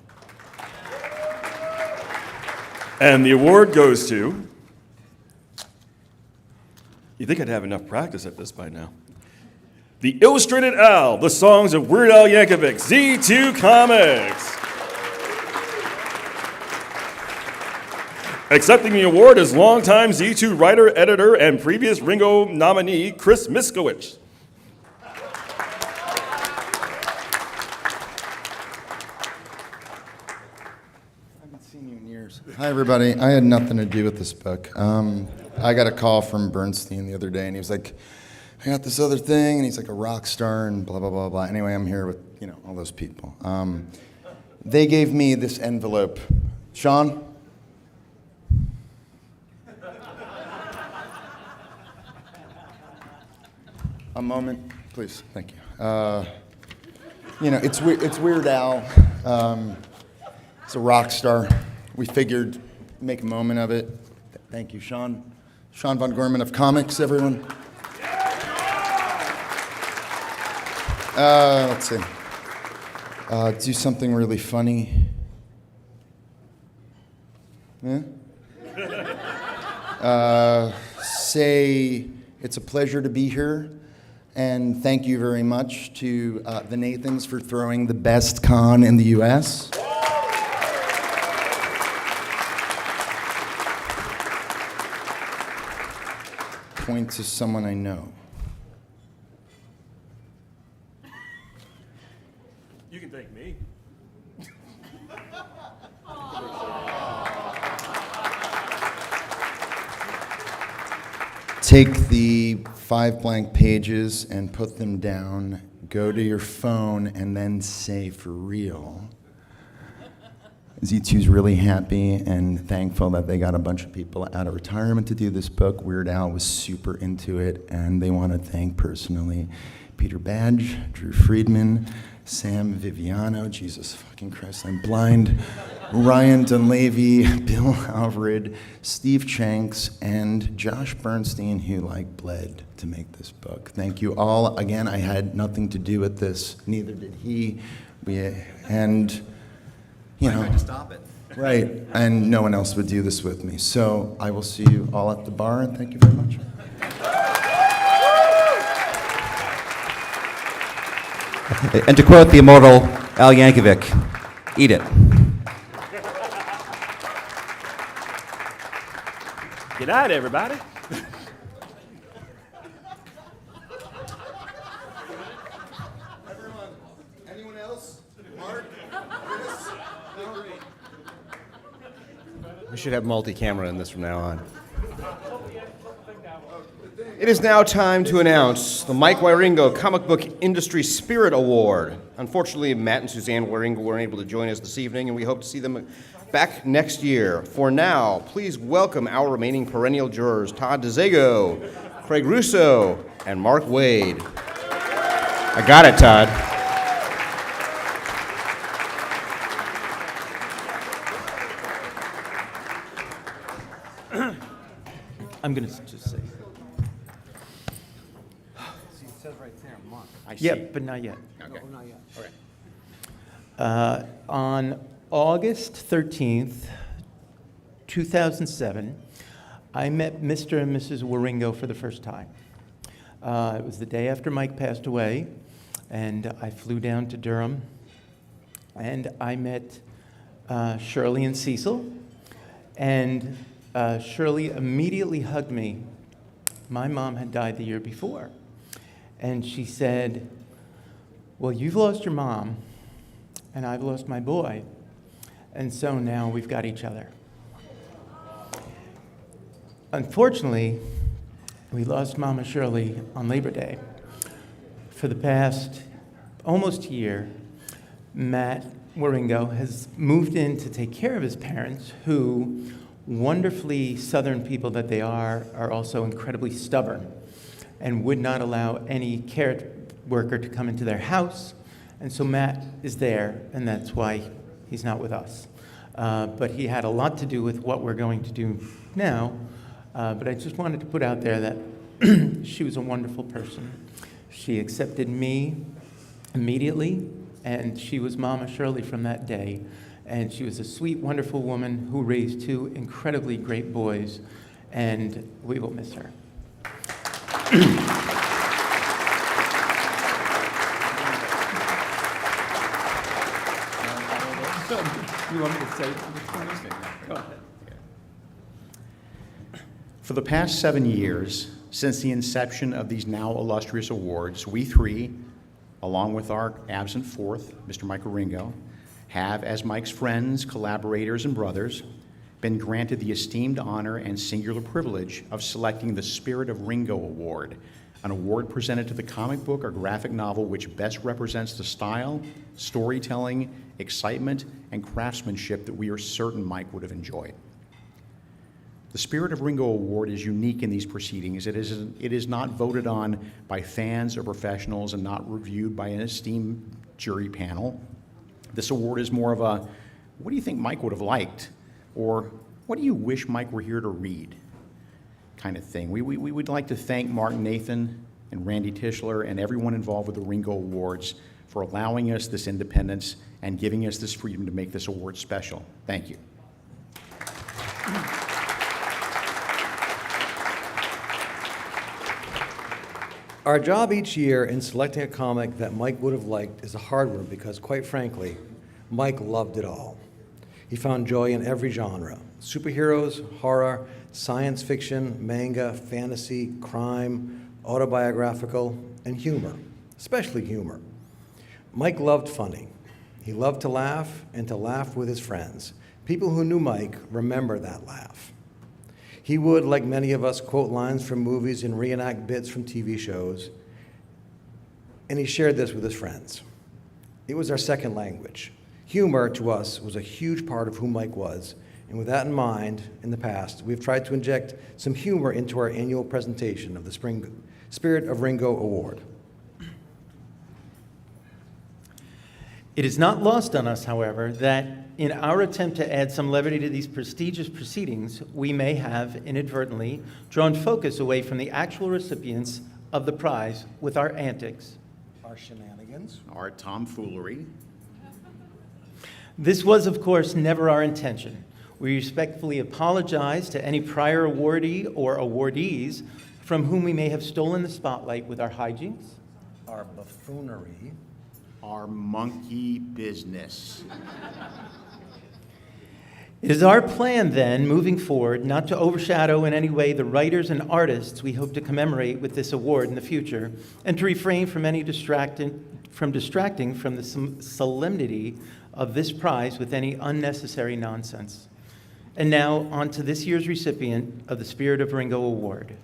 And the award goes to... You think I'd have enough practice at this by now. The Illustrated Owl, The Songs of Weird Al Yankovic, Z2 Comics. Accepting the award is longtime Z2 writer, editor, and previous Ringo nominee, Chris Miskowicz. Hi, everybody. I had nothing to do with this book. I got a call from Bernstein the other day, and he was like, I got this other thing, and he's like a rock star, and blah, blah, blah, blah. Anyway, I'm here with, all those people. They gave me this envelope. Sean? A moment, please. Thank you. It's Weird Al. He's a rock star. We figured make a moment of it. Thank you, Sean. Sean Von Gorman of Comics, everyone. Let's see. Do something really funny. Yeah? Say it's a pleasure to be here, and thank you very much to the Nathans for throwing the best con in the U.S. Point to someone I know. You can thank me. Take the 5 blank pages and put them down. Go to your phone and then say for real. Z2's really happy and thankful that they got a bunch of people out of retirement to do this book. Weird Al was super into it, and they want to thank personally Peter Badge, Drew Friedman, Sam Viviano, Jesus fucking Christ, I'm blind, Ryan Dunleavy, Bill Alvared, Steve Chanks, and Josh Bernstein, who bled to make this book. Thank you all. Again, I had nothing to do with this, neither did he. To stop it. Right, and no one else would do this with me. So I will see you all at the bar, and thank you very much. And to quote the immortal Al Yankovic, eat it. Good night, everybody. We should have multi-camera in this from now on. It is now time to announce the Mike Wieringo Comic Book Industry Spirit Award. Unfortunately, Matt and Suzanne Wieringo weren't able to join us this evening, and we hope to see them back next year. For now, please welcome our remaining perennial jurors, Todd DeZago, Craig Russo, and Mark Wade. I got it, Todd. I'm going to just say. See, it says right there, Mark. Yeah, but not yet. Okay. Oh, No, not yet. Okay. On August 13th, 2007, I met Mr. and Mrs. Wieringo for the first time. It was the day after Mike passed away, and I flew down to Durham, and I met Shirley and Cecil, and Shirley immediately hugged me. My mom had died the year before, and she said, well, you've lost your mom, and I've lost my boy, and so now we've got each other. Unfortunately, we lost Mama Shirley on Labor Day. For the past almost year, Matt Wieringo has moved in to take care of his parents, who, wonderfully Southern people that they are also incredibly stubborn and would not allow any care worker to come into their house. And so Matt is there, and that's why he's not with us. But he had a lot to do with what we're going to do now. But I just wanted to put out there that she was a wonderful person. She accepted me immediately, and she was Mama Shirley from that day. And she was a sweet, wonderful woman who raised two incredibly great boys, and we will miss her. You want me to say Go ahead. For the past 7 years, since the inception of these now illustrious awards, we three, along with our absent fourth, Mr. Mike Wieringo, have, as Mike's friends, collaborators, and brothers, been granted the esteemed honor and singular privilege of selecting the Spirit of Ringo Award, an award presented to the comic book or graphic novel which best represents the style, storytelling, excitement, and craftsmanship that we are certain Mike would have enjoyed. The Spirit of Ringo Award is unique in these proceedings. It is not voted on by fans or professionals and not reviewed by an esteemed jury panel. This award is more of a, what do you think Mike would have liked? Or what do you wish Mike were here to read? Kind of thing. We would like to thank Mark Nathan and Randy Tischler and everyone involved with the Ringo Awards for allowing us this independence and giving us this freedom to make this award special. Thank you. Our job each year in selecting a comic that Mike would have liked is a hard one because, quite frankly, Mike loved it all. He found joy in every genre: superheroes, horror, science fiction, manga, fantasy, crime, autobiographical, and humor, especially humor. Mike loved funny. He loved to laugh and to laugh with his friends. People who knew Mike remember that laugh. He would, like many of us, quote lines from movies and reenact bits from TV shows, and he shared this with his friends. It was our second language. Humor, to us, was a huge part of who Mike was, and with that in mind, in the past, we've tried to inject some humor into our annual presentation of the Spirit of Ringo Award. It is not lost on us, however, that in our attempt to add some levity to these prestigious proceedings, we may have inadvertently drawn focus away from the actual recipients of the prize with our antics, Our shenanigans, our tomfoolery. This was, of course, never our intention. We respectfully apologize to any prior awardee or awardees from whom we may have stolen the spotlight with our hijinks, our buffoonery, our monkey business. It is our plan, then, moving forward, not to overshadow in any way the writers and artists we hope to commemorate with this award in the future, and to refrain from any distracting from the solemnity of this prize with any unnecessary nonsense. And now, on to this year's recipient of the Spirit of Ringo Award.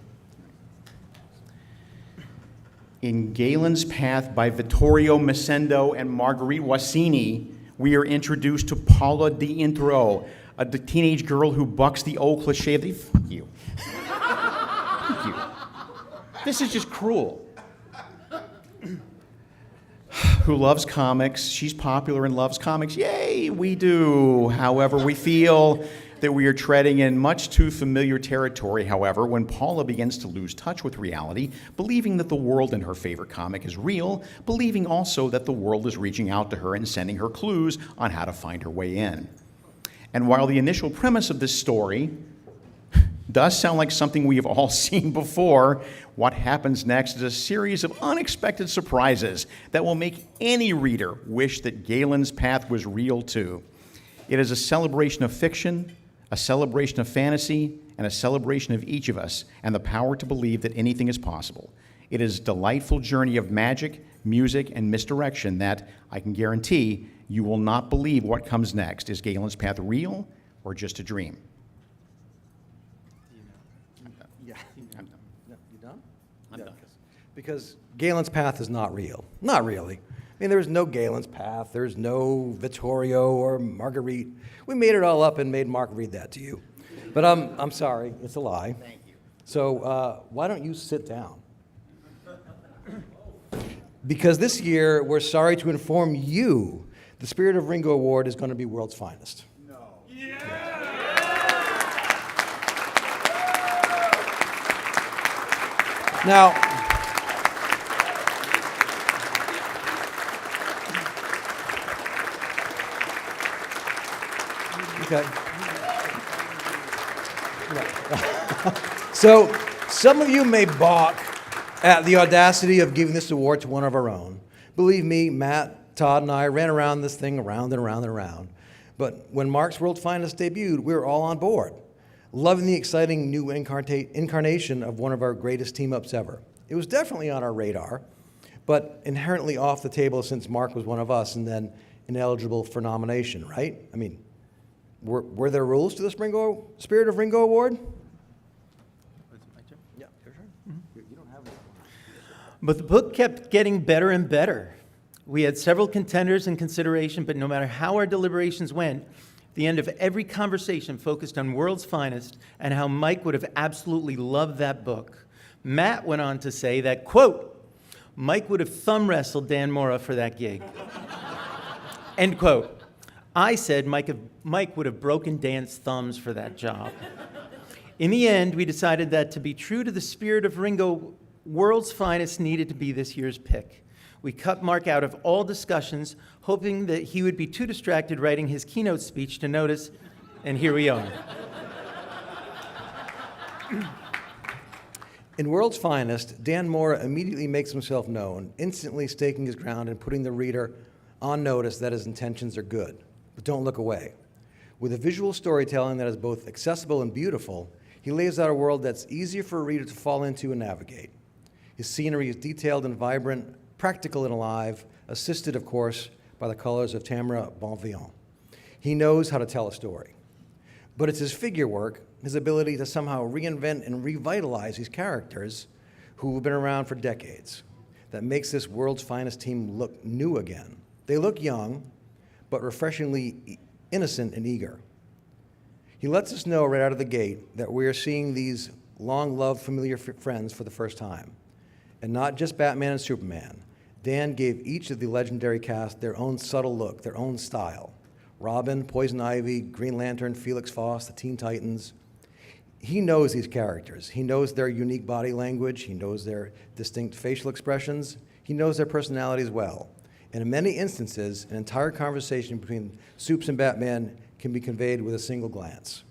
In Galen's Path by Vittorio Messendo and Marguerite Wassini, we are introduced to Paula D'Intro, a teenage girl who bucks the old cliche of the fuck you. Fuck you. This is just cruel. Who loves comics. She's popular and loves comics. Yay, we do. However, we feel that we are treading in much too familiar territory, however, when Paula begins to lose touch with reality, believing that the world in her favorite comic is real, believing also that the world is reaching out to her and sending her clues on how to find her way in. And while the initial premise of this story does sound like something we have all seen before, what happens next is a series of unexpected surprises that will make any reader wish that Galen's Path was real too. It is a celebration of fiction, a celebration of fantasy, and a celebration of each of us and the power to believe that anything is possible. It is a delightful journey of magic, music, and misdirection that, I can guarantee, you will not believe what comes next. Is Galen's Path real or just a dream? Yeah. You done? I'm done. Because Galen's Path is not real. Not really. I mean, there's no Galen's Path. There's no Vittorio or Marguerite. We made it all up and made Mark read that to you. But I'm sorry. It's a lie. Thank you. So why don't you sit down? Because this year, we're sorry to inform you, the Spirit of Ringo Award is going to be World's Finest. Now, okay. So, some of you may balk at the audacity of giving this award to one of our own. Believe me, Matt, Todd, and I ran around this thing around and around and around. But when Mark's World's Finest debuted, we were all on board, loving the exciting new incarnation of one of our greatest team-ups ever. It was definitely on our radar, but inherently off the table since Mark was one of us and then ineligible for nomination, right? I mean, were there rules to the Spirit of Ringo Award? Yeah, sure. You don't have that one. But the book kept getting better and better. We had several contenders in consideration, but no matter how our deliberations went, the end of every conversation focused on World's Finest and how Mike would have absolutely loved that book. Matt went on to say that, quote, Mike would have thumb wrestled Dan Mora for that gig. End quote. I said Mike would have broken Dan's thumbs for that job. In the end, we decided that to be true to the Spirit of Ringo, World's Finest needed to be this year's pick. We cut Mark out of all discussions, hoping that he would be too distracted writing his keynote speech to notice, and here we are. In World's Finest, Dan Mora immediately makes himself known, instantly staking his ground and putting the reader on notice that his intentions are good. But don't look away. With a visual storytelling that is both accessible and beautiful, he lays out a world that's easier for a reader to fall into and navigate. His scenery is detailed and vibrant, practical and alive, assisted, of course, by the colors of Tamara Bonvillain. He knows how to tell a story. But it's his figure work, his ability to somehow reinvent and revitalize these characters who have been around for decades, that makes this World's Finest team look new again. They look young, but refreshingly innocent and eager. He lets us know right out of the gate that we are seeing these long-loved familiar friends for the first time. And not just Batman and Superman. Dan gave each of the legendary cast their own subtle look, their own style. Robin, Poison Ivy, Green Lantern, Felix Faust, the Teen Titans. He knows these characters. He knows their unique body language. He knows their distinct facial expressions. He knows their personalities well. And in many instances, an entire conversation between Supes and Batman can be conveyed with a single glance.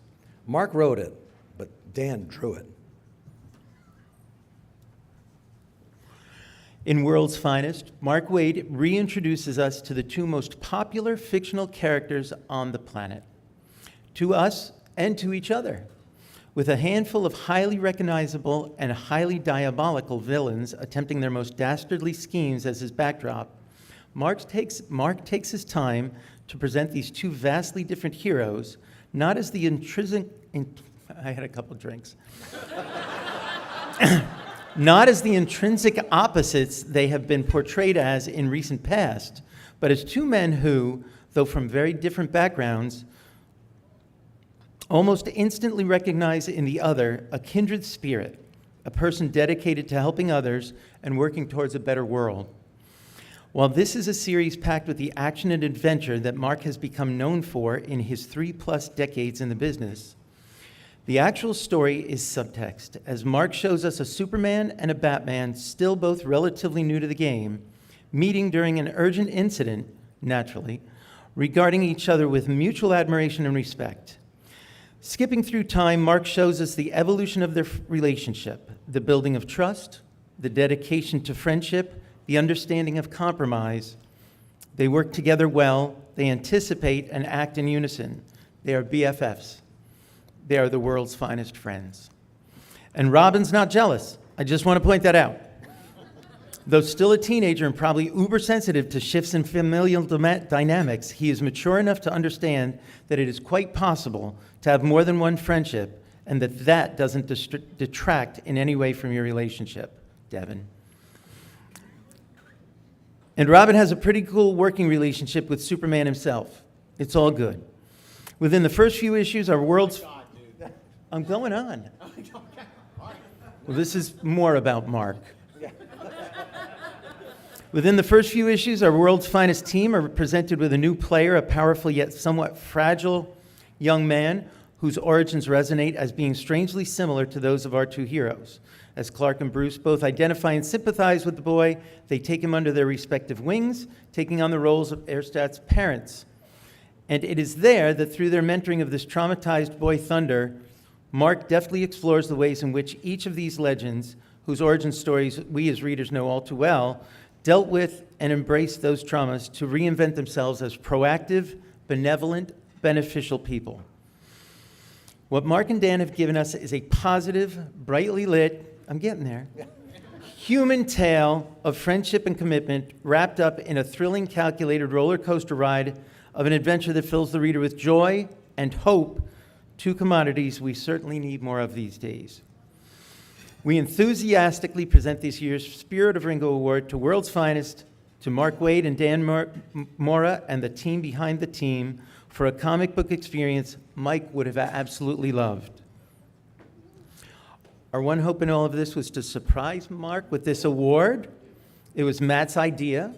Mark wrote it, but Dan drew it. In World's Finest, Mark Waid reintroduces us to the two most popular fictional characters on the planet, to us and to each other. With a handful of highly recognizable and highly diabolical villains attempting their most dastardly schemes as his backdrop, Mark takes his time to present these two vastly different heroes, not as the intrinsic, I had a couple drinks. Not as the intrinsic opposites they have been portrayed as in recent past, but as two men who, though from very different backgrounds, almost instantly recognize in the other a kindred spirit, a person dedicated to helping others and working towards a better world. While this is a series packed with the action and adventure that Mark has become known for in his 3+ decades in the business, the actual story is subtext, as Mark shows us a Superman and a Batman, still both relatively new to the game, meeting during an urgent incident, naturally, regarding each other with mutual admiration and respect. Skipping through time, Mark shows us the evolution of their relationship, the building of trust, the dedication to friendship, the understanding of compromise. They work together well, they anticipate and act in unison. They are BFFs. They are the world's finest friends. And Robin's not jealous. I just want to point that out. Though still a teenager and probably uber sensitive to shifts in familial dynamics, he is mature enough to understand that it is quite possible to have more than one friendship and that doesn't detract in any way from your relationship, Devin. And Robin has a pretty cool working relationship with Superman himself. It's all good. Within the first few issues, our world's... I'm going on. Well, this is more about Mark. Within the first few issues, our world's finest team are presented with a new player, a powerful yet somewhat fragile young man whose origins resonate as being strangely similar to those of our two heroes. As Clark and Bruce both identify and sympathize with the boy, they take him under their respective wings, taking on the roles of Erstat's parents. And it is there that through their mentoring of this traumatized boy Thunder, Mark deftly explores the ways in which each of these legends, whose origin stories we as readers know all too well, dealt with and embraced those traumas to reinvent themselves as proactive, benevolent, beneficial people. What Mark and Dan have given us is a positive, brightly lit, I'm getting there, human tale of friendship and commitment wrapped up in a thrilling, calculated roller coaster ride of an adventure that fills the reader with joy and hope, two commodities we certainly need more of these days. We enthusiastically present this year's Spirit of Ringo Award to World's Finest, to Mark Waid and Dan Mora and the team behind the team for a comic book experience Mike would have absolutely loved. Our one hope in all of this was to surprise Mark with this award. It was Matt's idea,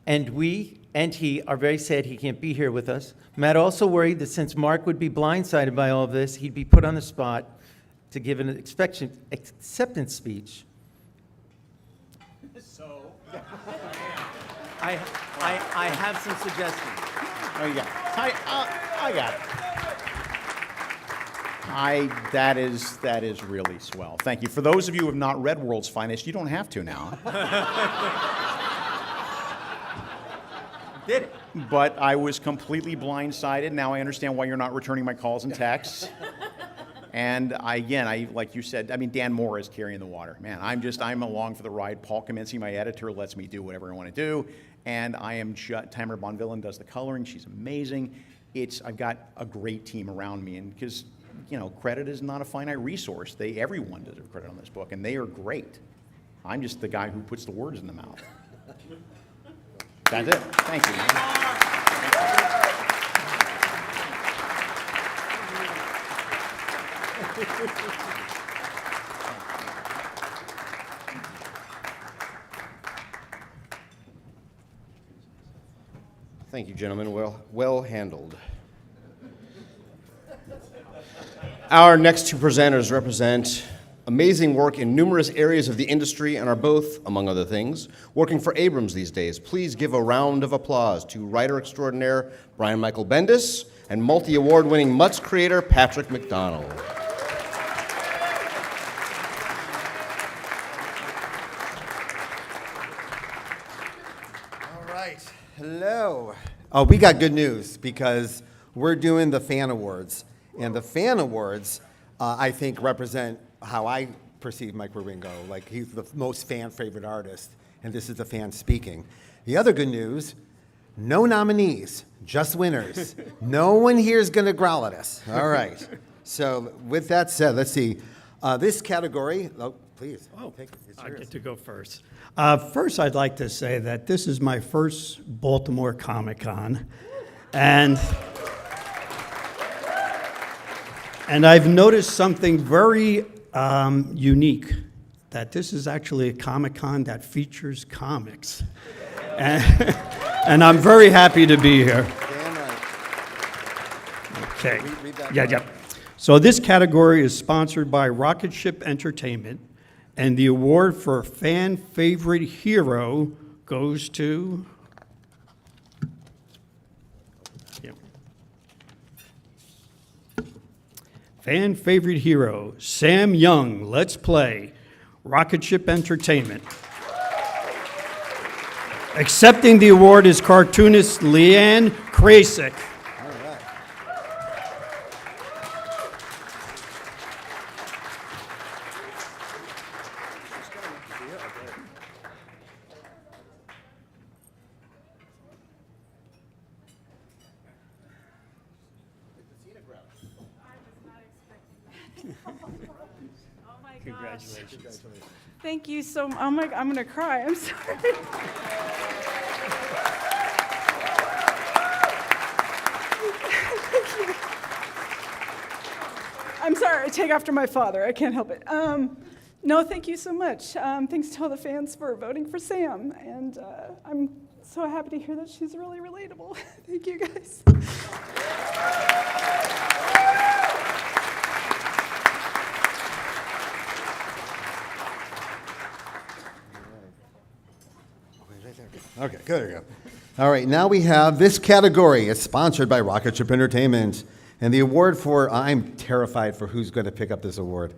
and we and he are very sad he can't be here with us. Matt also worried that since Mark would be blindsided by all of this, he'd be put on the spot to give an acceptance speech. So, I have some suggestions. Oh, you got it. I got it. That is really swell. Thank you. For those of you who have not read World's Finest, you don't have to now. Did it? But I was completely blindsided. Now I understand why you're not returning my calls and texts. And I, like you said, I mean, Dan Moore is carrying the water. Man, I'm along for the ride. Paul Kaminsky, my editor, lets me do whatever I want to do. And Tamara Bonvillain does the coloring. She's amazing. I've got a great team around me. And because, credit is not a finite resource. Everyone deserves credit on this book, and they are great. I'm just the guy who puts the words in the mouth. That's it. Thank you. Thank you, gentlemen. Well handled. Our next two presenters represent amazing work in numerous areas of the industry and are both, among other things, working for Abrams these days. Please give a round of applause to writer extraordinaire Brian Michael Bendis and multi-award-winning Mutts creator Patrick McDonald. All right. Hello. Oh, we got good news because we're doing the Fan Awards. And the Fan Awards, I think, represent how I perceive Mike Ringo. Like, he's the most fan-favorite artist, and this is the fan speaking. The other good news, No nominees, just winners. No one here is going to growl at us. All right. So with that said, let's see. This category, please. Take it. It's I yours. get to go first. First, I'd like to say that this is my first Baltimore Comic-Con, and I've noticed something very unique, that this is actually a Comic-Con that features comics, and I'm very happy to be here. Okay. Yeah. So this category is sponsored by Rocket Ship Entertainment, and the award for fan favorite hero goes to fan favorite hero, Sam Young. Let's play. Rocket Ship Entertainment. Accepting the award is cartoonist Leanne Krasik. Congratulations. Thank you so much. Oh my, I'm going to cry. I'm sorry. Thank you. I'm sorry. I take after my father. I can't help it. No, thank you so much. Thanks to all the fans for voting for Sam. And I'm so happy to hear that she's really relatable. Thank you, guys. Okay, good. There you go. All right, now we have this category. It's sponsored by Rocket Ship Entertainment. And the award for, I'm terrified for who's going to pick up this award.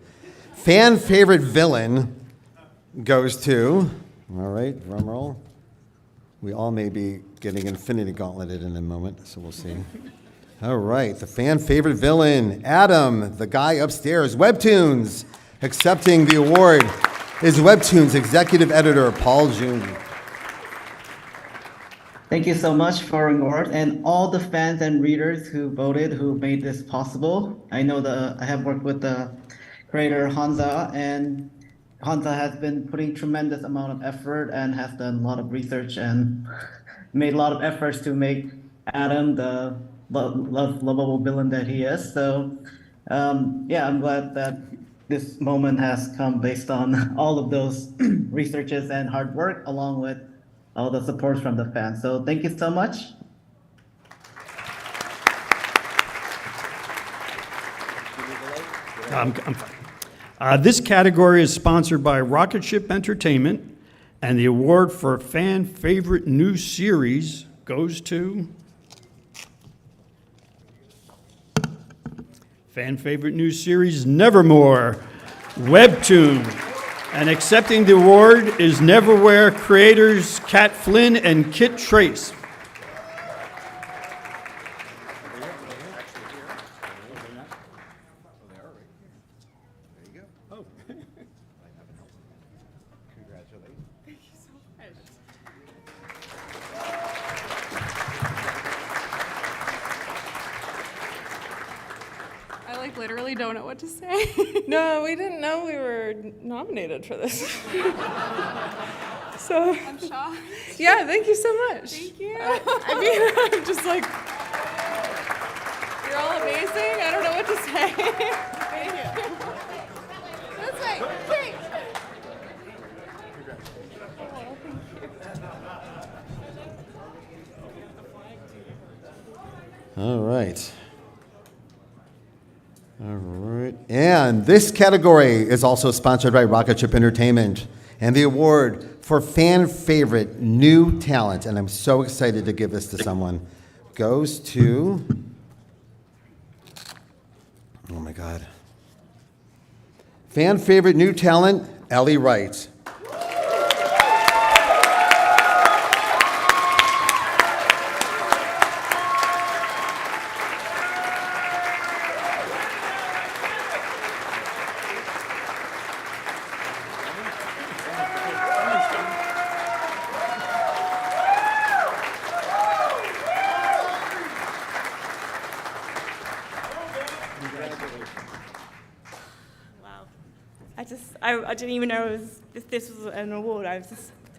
Fan favorite villain goes to, all right, drum roll. We all may be getting Infinity Gauntleted in a moment, so we'll see. All right, the fan favorite villain, Adam, the guy upstairs, Webtoons. Accepting the award is Webtoons executive editor, Paul June. Thank you so much for the award and all the fans and readers who voted, who made this possible. I know I have worked with the creator Hansa, and Hansa has been putting tremendous amount of effort and has done a lot of research and made a lot of efforts to make Adam the lovable villain that he is. So yeah, I'm glad that this moment has come based on all of those researches and hard work, along with all the support from the fans. So thank you so much. I'm fine. This category is sponsored by Rocket Ship Entertainment, and the award for fan favorite new series goes to fan favorite new series Nevermore, Webtoon. And accepting the award is Neverwhere creators Kat Flynn and Kit Trace. Literally don't know what to say. No, we didn't know we were nominated for this. So I'm shocked. Yeah, thank you so much. Thank you. I mean, I'm just like, you're all amazing. I don't know what to say. Thank you. That's right. Great. All right. All right. And this category is also sponsored by Rocket Ship Entertainment. And the award for fan favorite new talent, and I'm so excited to give this to someone, goes to, oh my God. Fan favorite new talent, Ellie Wright. I didn't even know this was an award.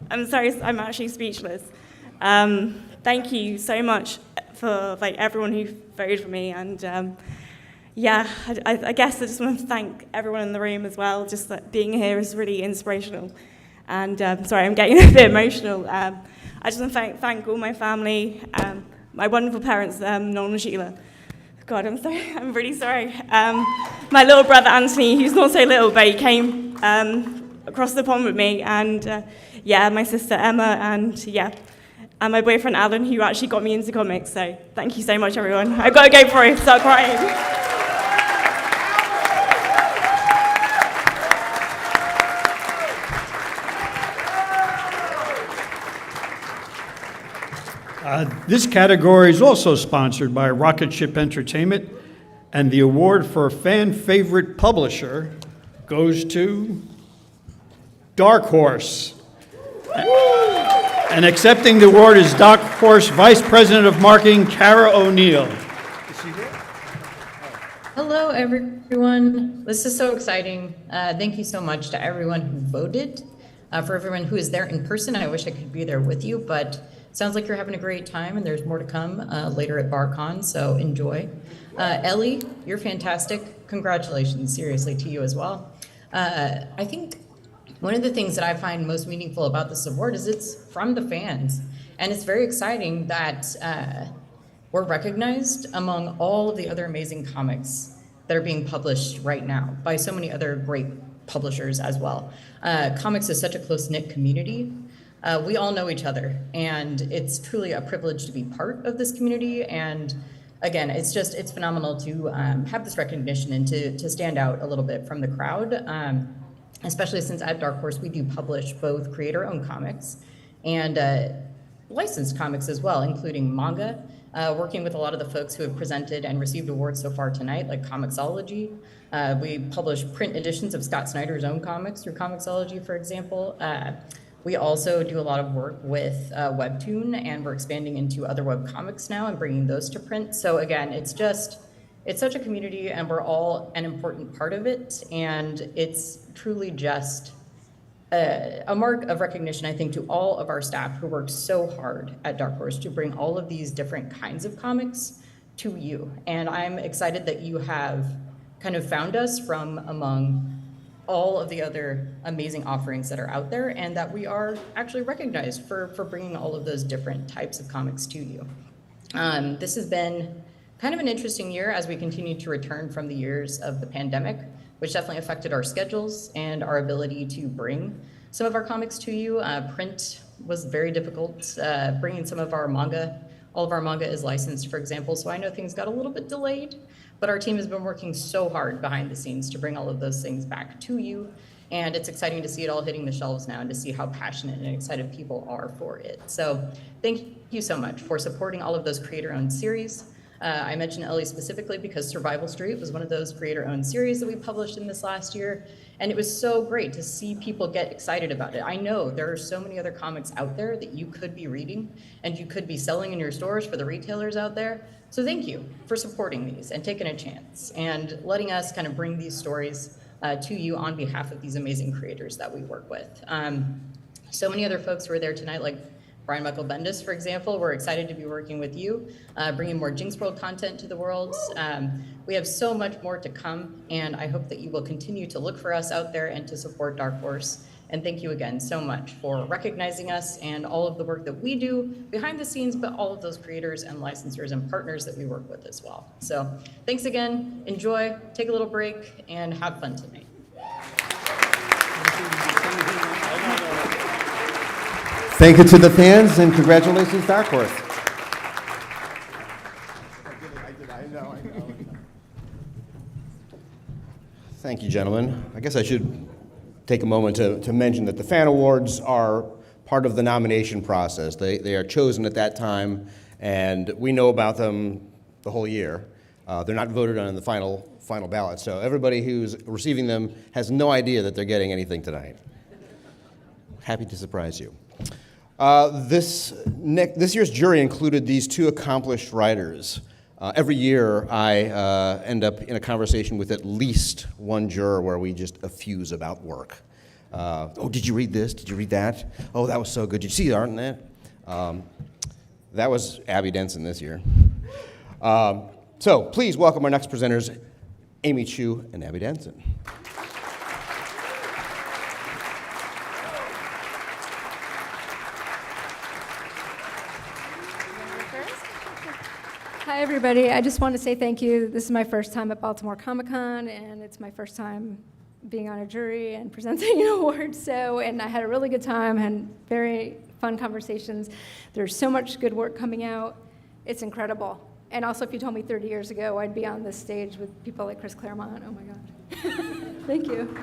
I'm sorry, I'm actually speechless. Thank you so much for everyone who voted for me, and yeah, I guess I just want to thank everyone in the room as well. Just that being here is really inspirational, and sorry, I'm getting a bit emotional. I just want to thank all my family, my wonderful parents, Noel and Sheila. God, I'm sorry. I'm really sorry. My little brother Anthony, who's not so little, but he came across the pond with me, and yeah, my sister Emma, and yeah, and my boyfriend Alan, who actually got me into comics. So thank you so much, everyone. I've got to go before I start crying. This category is also sponsored by Rocket Ship Entertainment, and the award for Fan Favorite Publisher goes to Dark Horse. And accepting the award is Dark Horse Vice President of Marketing, Cara O'Neill. Hello, everyone. This is so exciting. Thank you so much to everyone who voted. For everyone who is there in person, I wish I could be there with you, but sounds like you're having a great time, and there's more to come later at BarCon, so enjoy. Ellie, you're fantastic. Congratulations, seriously, to you as well. I think one of the things that I find most meaningful about this award is it's from the fans, and it's very exciting that we're recognized among all of the other amazing comics that are being published right now by so many other great publishers as well. Comics is such a close-knit community. We all know each other, and it's truly a privilege to be part of this community. And again, it's phenomenal to have this recognition and to stand out a little bit from the crowd, especially since at Dark Horse we do publish both creator-owned comics and licensed comics as well, including manga, working with a lot of the folks who have presented and received awards so far tonight, like Comixology. We publish print editions of Scott Snyder's own comics through Comixology, for example. We also do a lot of work with Webtoon, and we're expanding into other web comics now and bringing those to print. So again, it's such a community, and we're all an important part of it, and it's truly just a mark of recognition, I think, to all of our staff who worked so hard at Dark Horse to bring all of these different kinds of comics to you. And I'm excited that you have kind of found us from among all of the other amazing offerings that are out there, and that we are actually recognized for bringing all of those different types of comics to you. This has been kind of an interesting year as we continue to return from the years of the pandemic, which definitely affected our schedules and our ability to bring some of our comics to you. Print was very difficult, bringing some of our manga. All of our manga is licensed, for example, so I know things got a little bit delayed, but our team has been working so hard behind the scenes to bring all of those things back to you. And it's exciting to see it all hitting the shelves now and to see how passionate and excited people are for it. So thank you so much for supporting all of those creator-owned series. I mentioned Ellie specifically because Survival Street was one of those creator-owned series that we published in this last year. And it was so great to see people get excited about it. I know there are so many other comics out there that you could be reading and you could be selling in your stores for the retailers out there. So thank you for supporting these and taking a chance and letting us kind of bring these stories to you on behalf of these amazing creators that we work with. So many other folks who are there tonight, like Brian Michael Bendis, for example. We're excited to be working with you, bringing more Jinx World content to the world. We have so much more to come, and I hope that you will continue to look for us out there and to support Dark Horse. And thank you again so much for recognizing us and all of the work that we do behind the scenes, but all of those creators and licensors and partners that we work with as well. So thanks again, enjoy, take a little break, and have fun tonight. Thank you to the fans, and congratulations, Dark Horse. I know. Thank you, gentlemen. I guess I should take a moment to mention that the fan awards are part of the nomination process. They are chosen at that time, and we know about them the whole year. They're not voted on in the final ballot, so everybody who's receiving them has no idea that they're getting anything tonight. Happy to surprise you. This year's jury included these two accomplished writers, Every year, I end up in a conversation with at least one juror where we just effuse about work. Oh, did you read this? Did you read that? Oh, that was so good. Did you see the art in that? That was Abby Denson this year. So please welcome our next presenters, Amy Chu and Abby Denson. Hi, everybody. I just want to say thank you. This is my first time at Baltimore Comic-Con, and it's my first time being on a jury and presenting an award. And I had a really good time, had very fun conversations. There's so much good work coming out. It's incredible. And also, if you told me 30 years ago I'd be on this stage with people like Chris Claremont, oh my God. Thank you.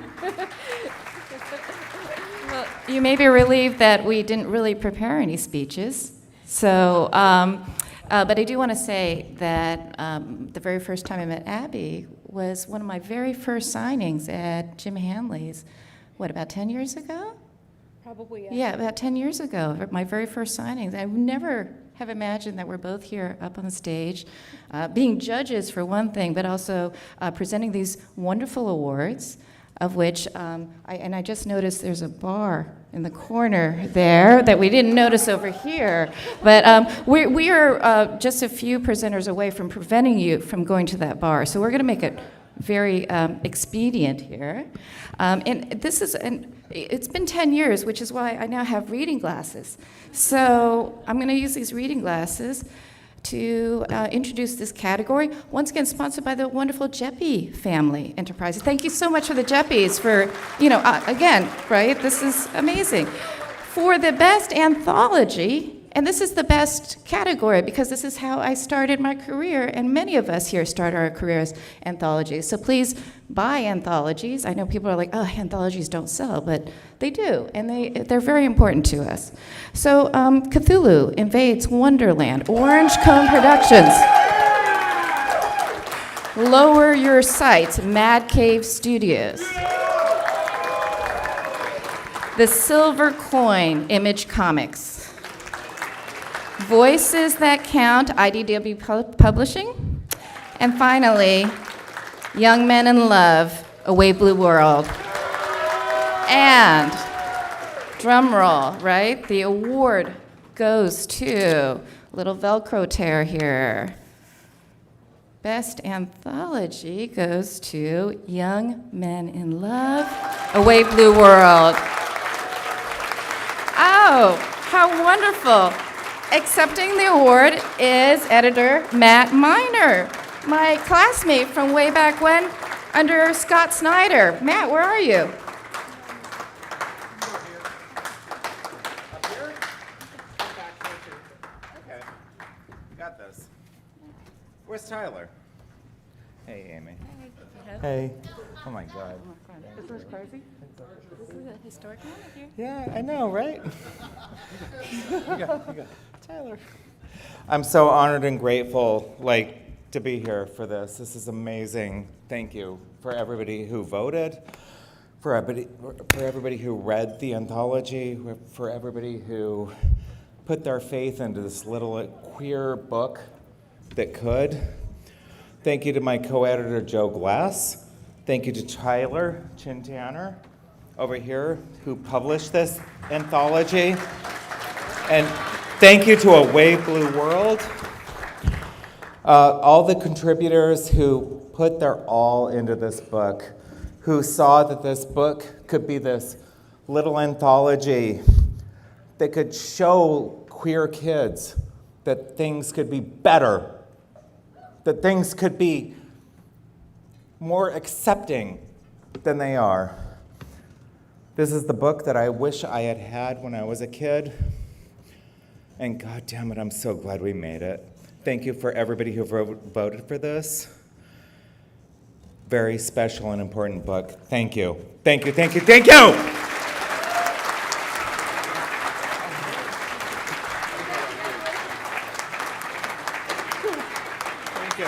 Well, you may be relieved that we didn't really prepare any speeches. So, but I do want to say that the very first time I met Abby was one of my very first signings at Jim Hanley's, what, about 10 years ago? Probably, yeah. Yeah, about 10 years ago, my very first signings. I would never have imagined that we're both here up on the stage, being judges for one thing, but also presenting these wonderful awards, of which, I just noticed there's a bar in the corner there that we didn't notice over here. But we are just a few presenters away from preventing you from going to that bar. So we're going to make it very expedient here. And this is, it's been 10 years, which is why I now have reading glasses. So I'm going to use these reading glasses to introduce this category, once again sponsored by the wonderful Jeppy family enterprises. Thank you so much for the Jeppys for, again, right, this is amazing. For the best anthology, and this is the best category because this is how I started my career, and many of us here start our careers anthologies. So please buy anthologies. I know people are like, oh, anthologies don't sell, but they do, and they're very important to us. So Cthulhu Invades Wonderland, Orange Cone Productions. Lower Your Sights, Mad Cave Studios. The Silver Coin, Image Comics. Voices That Count, IDW Publishing. And finally, Young Men in Love, Away Blue World. And, drum roll, right? The award goes to, little Velcro tear here. Best Anthology goes to Young Men in Love, Away Blue World. Oh, how wonderful. Accepting the award is editor Matt Miner, my classmate from way back when under Scott Snyder. Matt, where are you? Okay, got this. Where's Tyler? Hey, Amy. Hey. Oh my God. This is crazy. This is a historic moment here. Yeah, I know, right? You got Tyler. I'm so honored and grateful, to be here for this. This is amazing. Thank you for everybody who voted, for everybody who read the anthology, for everybody who put their faith into this little queer book that could. Thank you to my co-editor, Joe Glass. Thank you to Tyler Chintanner over here, who published this anthology. And thank you to Away Blue World. All the contributors who put their all into this book, who saw that this book could be this little anthology that could show queer kids that things could be better, that things could be more accepting than they are. This is the book that I wish I had had when I was a kid. And God damn it, I'm so glad we made it. Thank you for everybody who voted for this. Very special and important book. Thank you. Thank you, thank you, thank you! Thank you.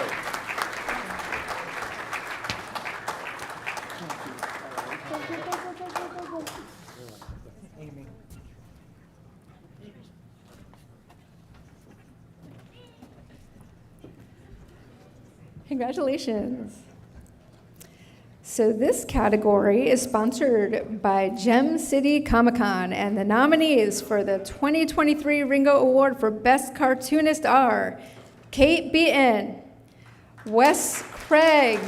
Amy. Congratulations. So this category is sponsored by Gem City Comic-Con, and the nominees for the 2023 Ringo Award for Best Cartoonist are Kate Beaton, Wes Craig,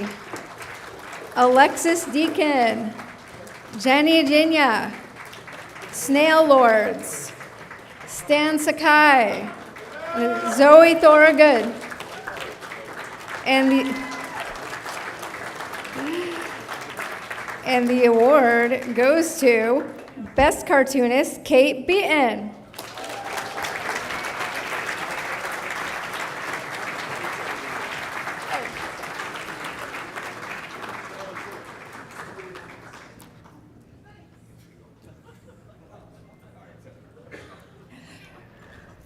Alexis Deacon, Jenny Jinya, Snail Lords, Stan Sakai, Zoe Thorogood, and the award goes to Best Cartoonist, Kate Beaton.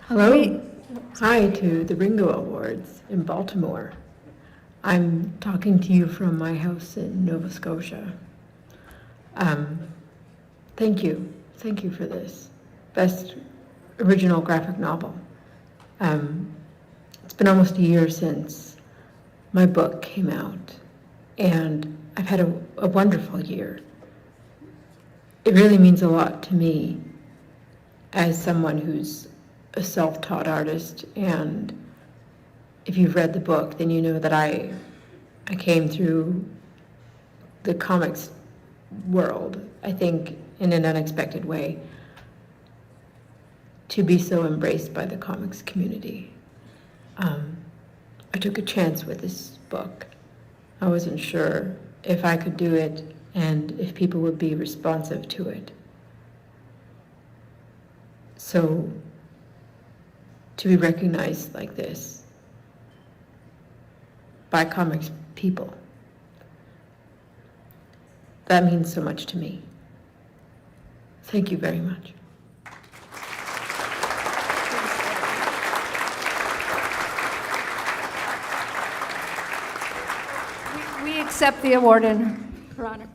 Hello. Hi to the Ringo Awards in Baltimore. I'm talking to you from my house in Nova Scotia. Thank you. Thank you for this. Best original graphic novel. It's been almost a year since my book came out, and I've had a wonderful year. It really means a lot to me as someone who's a self-taught artist, and if you've read the book, then you know that I came through the comics world, I think, in an unexpected way, to be so embraced by the comics community. I took a chance with this book. I wasn't sure if I could do it and if people would be responsive to it. So, to be recognized like this by comics people, that means so much to me. Thank you very much. We accept the award in her honor.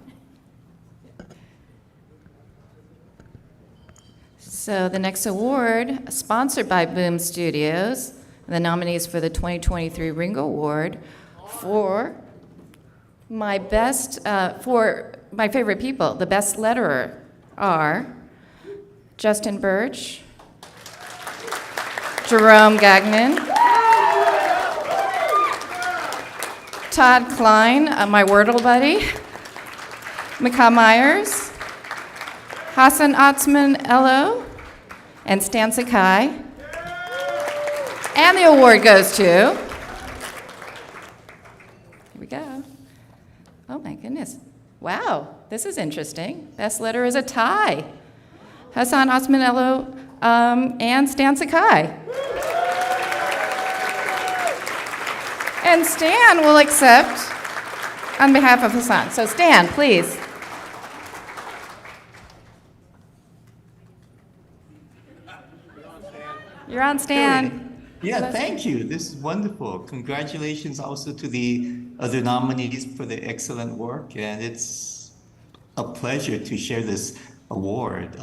So the next award, sponsored by Boom Studios, the nominees for the 2023 Ringo Award for my favorite people, the best letterer, are Justin Birch, Jerome Gagnon, Todd Klein, my Wordle buddy, Micah Myers, Hassan Otzman Elo, and Stan Sakai. And the award goes to, here we go. Oh my goodness. Wow, this is interesting. Best letter is a tie. Hassan Otzman Elo and Stan Sakai. And Stan will accept on behalf of Hassan. So Stan, please. You're on, Stan. Yeah, thank you. This is wonderful. Congratulations also to the other nominees for the excellent work, and it's a pleasure to share this award.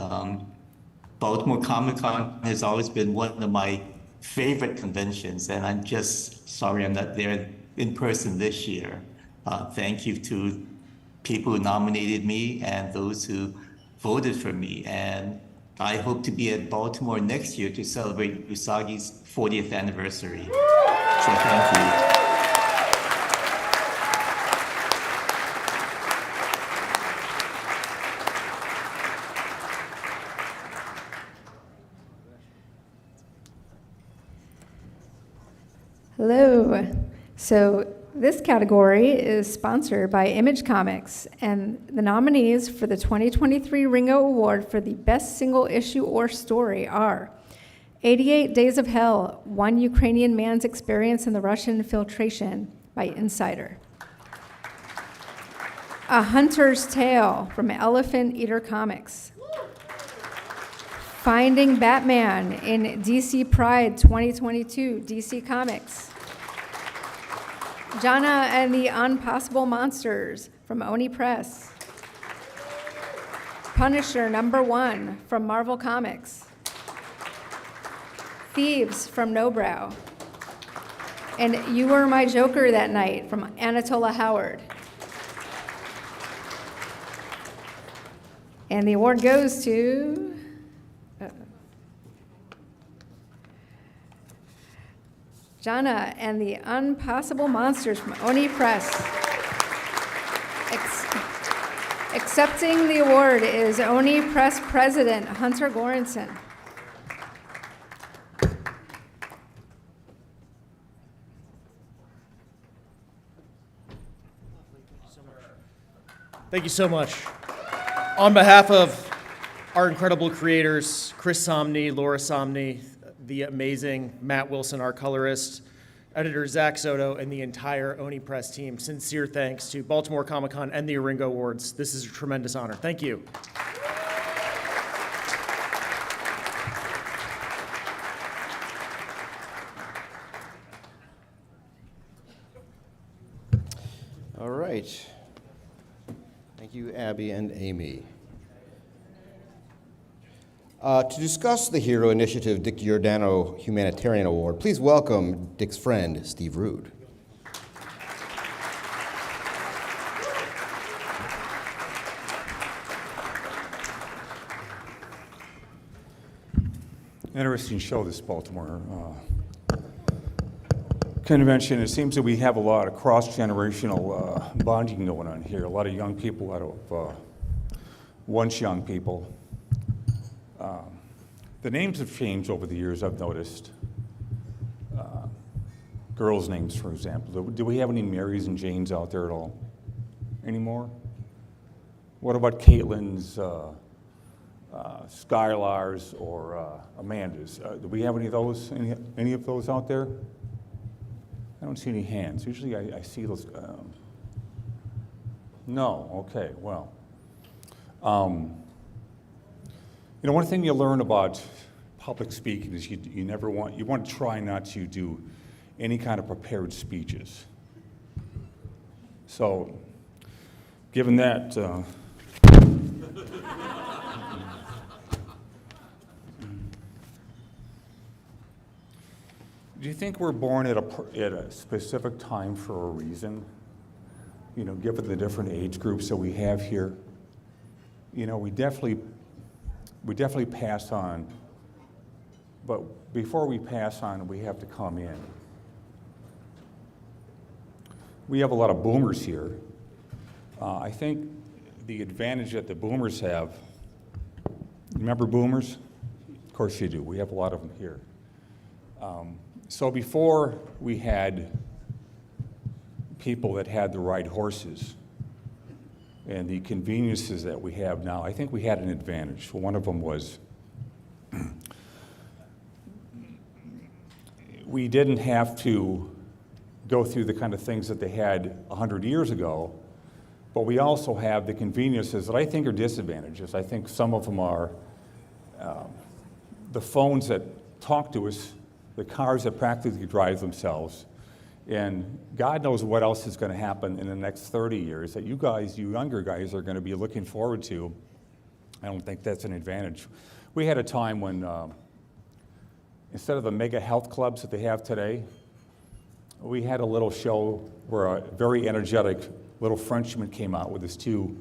Baltimore Comic-Con has always been one of my favorite conventions, and I'm just sorry I'm not there in person this year. Thank you to people who nominated me and those who voted for me, and I hope to be at Baltimore next year to celebrate Usagi's 40th anniversary. So thank you. Hello. So this category is sponsored by Image Comics, and the nominees for the 2023 Ringo Award for the Best Single Issue or Story are 88 Days of Hell, One Ukrainian Man's Experience in the Russian Infiltration by Insider. A Hunter's Tale from Elephant Eater Comics. Finding Batman in DC Pride 2022, DC Comics. Jana and the Impossible Monsters from Oni Press. Punisher #1 from Marvel Comics. Thieves from Nobrow. And You Were My Joker That Night from Anatola Howard. And the award goes to Jana and the Unpossible Monsters from Oni Press. Accepting the award is Oni Press President Hunter Goranson. Thank you so much. On behalf of our incredible creators, Chris Somney, Laura Somney, the amazing Matt Wilson, our colorist, editor Zach Soto, and the entire Oni Press team, sincere thanks to Baltimore Comic-Con and the Ringo Awards. This is a tremendous honor. Thank you. All right. Thank you, Abby and Amy. To discuss the Hero Initiative Dick Giordano Humanitarian Award, please welcome Dick's friend, Steve Rude. Interesting show, this Baltimore convention. It seems that we have a lot of cross-generational bonding going on here. A lot of young people out of once young people. The names have changed over the years, I've noticed. Girls' names, for example. Do we have any Marys and Janes out there at all anymore? What about Caitlin's, Skylar's, or Amanda's? Do we have any of those? Any of those out there? I don't see any hands. Usually I see those. No. Okay. Well. You know, one thing you learn about public speaking is you want to try not to do any kind of prepared speeches. So, given that, do you think we're born at a specific time for a reason? You know, given the different age groups that we have here, you know, we definitely pass on, but before we pass on, we have to come in. We have a lot of boomers here. I think the advantage that the boomers have, remember boomers? Of course you do. We have a lot of them here. So before we had people that had the right horses and the conveniences that we have now, I think we had an advantage. One of them was we didn't have to go through the kind of things that they had 100 years ago, but we also have the conveniences that I think are disadvantages. I think some of them are the phones that talk to us, the cars that practically drive themselves, and God knows what else is going to happen in the next 30 years that you guys, you younger guys, are going to be looking forward to. I don't think that's an advantage. We had a time when, instead of the mega health clubs that they have today, we had a little show where a very energetic little Frenchman came out with his two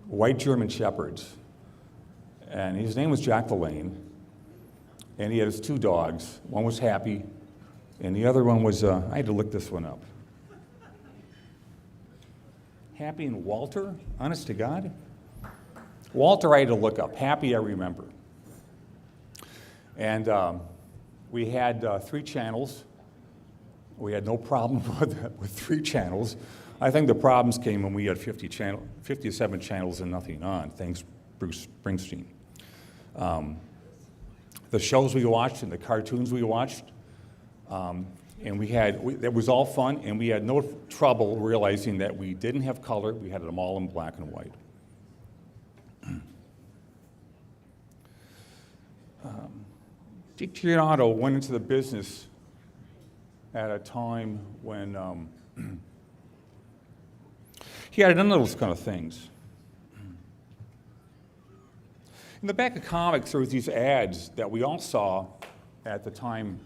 white German shepherds. And his name was Jack LaLanne. And he had his two dogs. One was Happy, and the other one was, I had to look this one up. Happy and Walter? Honest to God? Walter I had to look up. Happy I remember. And we had 3 channels. We had no problem with 3 channels. I think the problems came when we had 57 channels and nothing on, thanks Bruce Springsteen. The shows we watched and the cartoons we watched, and it was all fun, and we had no trouble realizing that we didn't have color. We had them all in black and white. Dick Giordano went into the business at a time when he had none of those kind of things. In the back of comics, there was these ads that we all saw at the time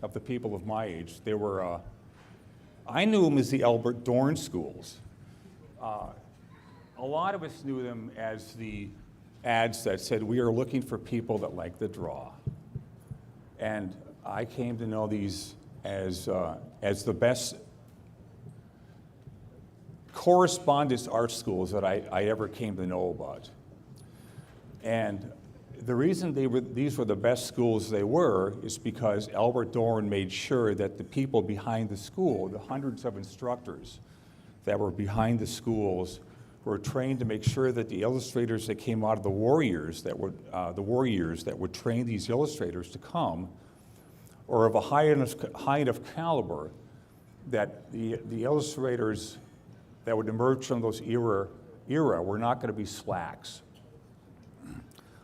of the people of my age. They were, I knew them as the Albert Dorn schools. A lot of us knew them as the ads that said, we are looking for people that like the draw. And I came to know these as the best correspondence art schools that I ever came to know about. And the reason these were the best schools they were is because Albert Dorn made sure that the people behind the school, the hundreds of instructors that were behind the schools, were trained to make sure that the illustrators that came out of the war years that would train these illustrators to come, or of a high enough caliber that the illustrators that would emerge from those era were not going to be slacks.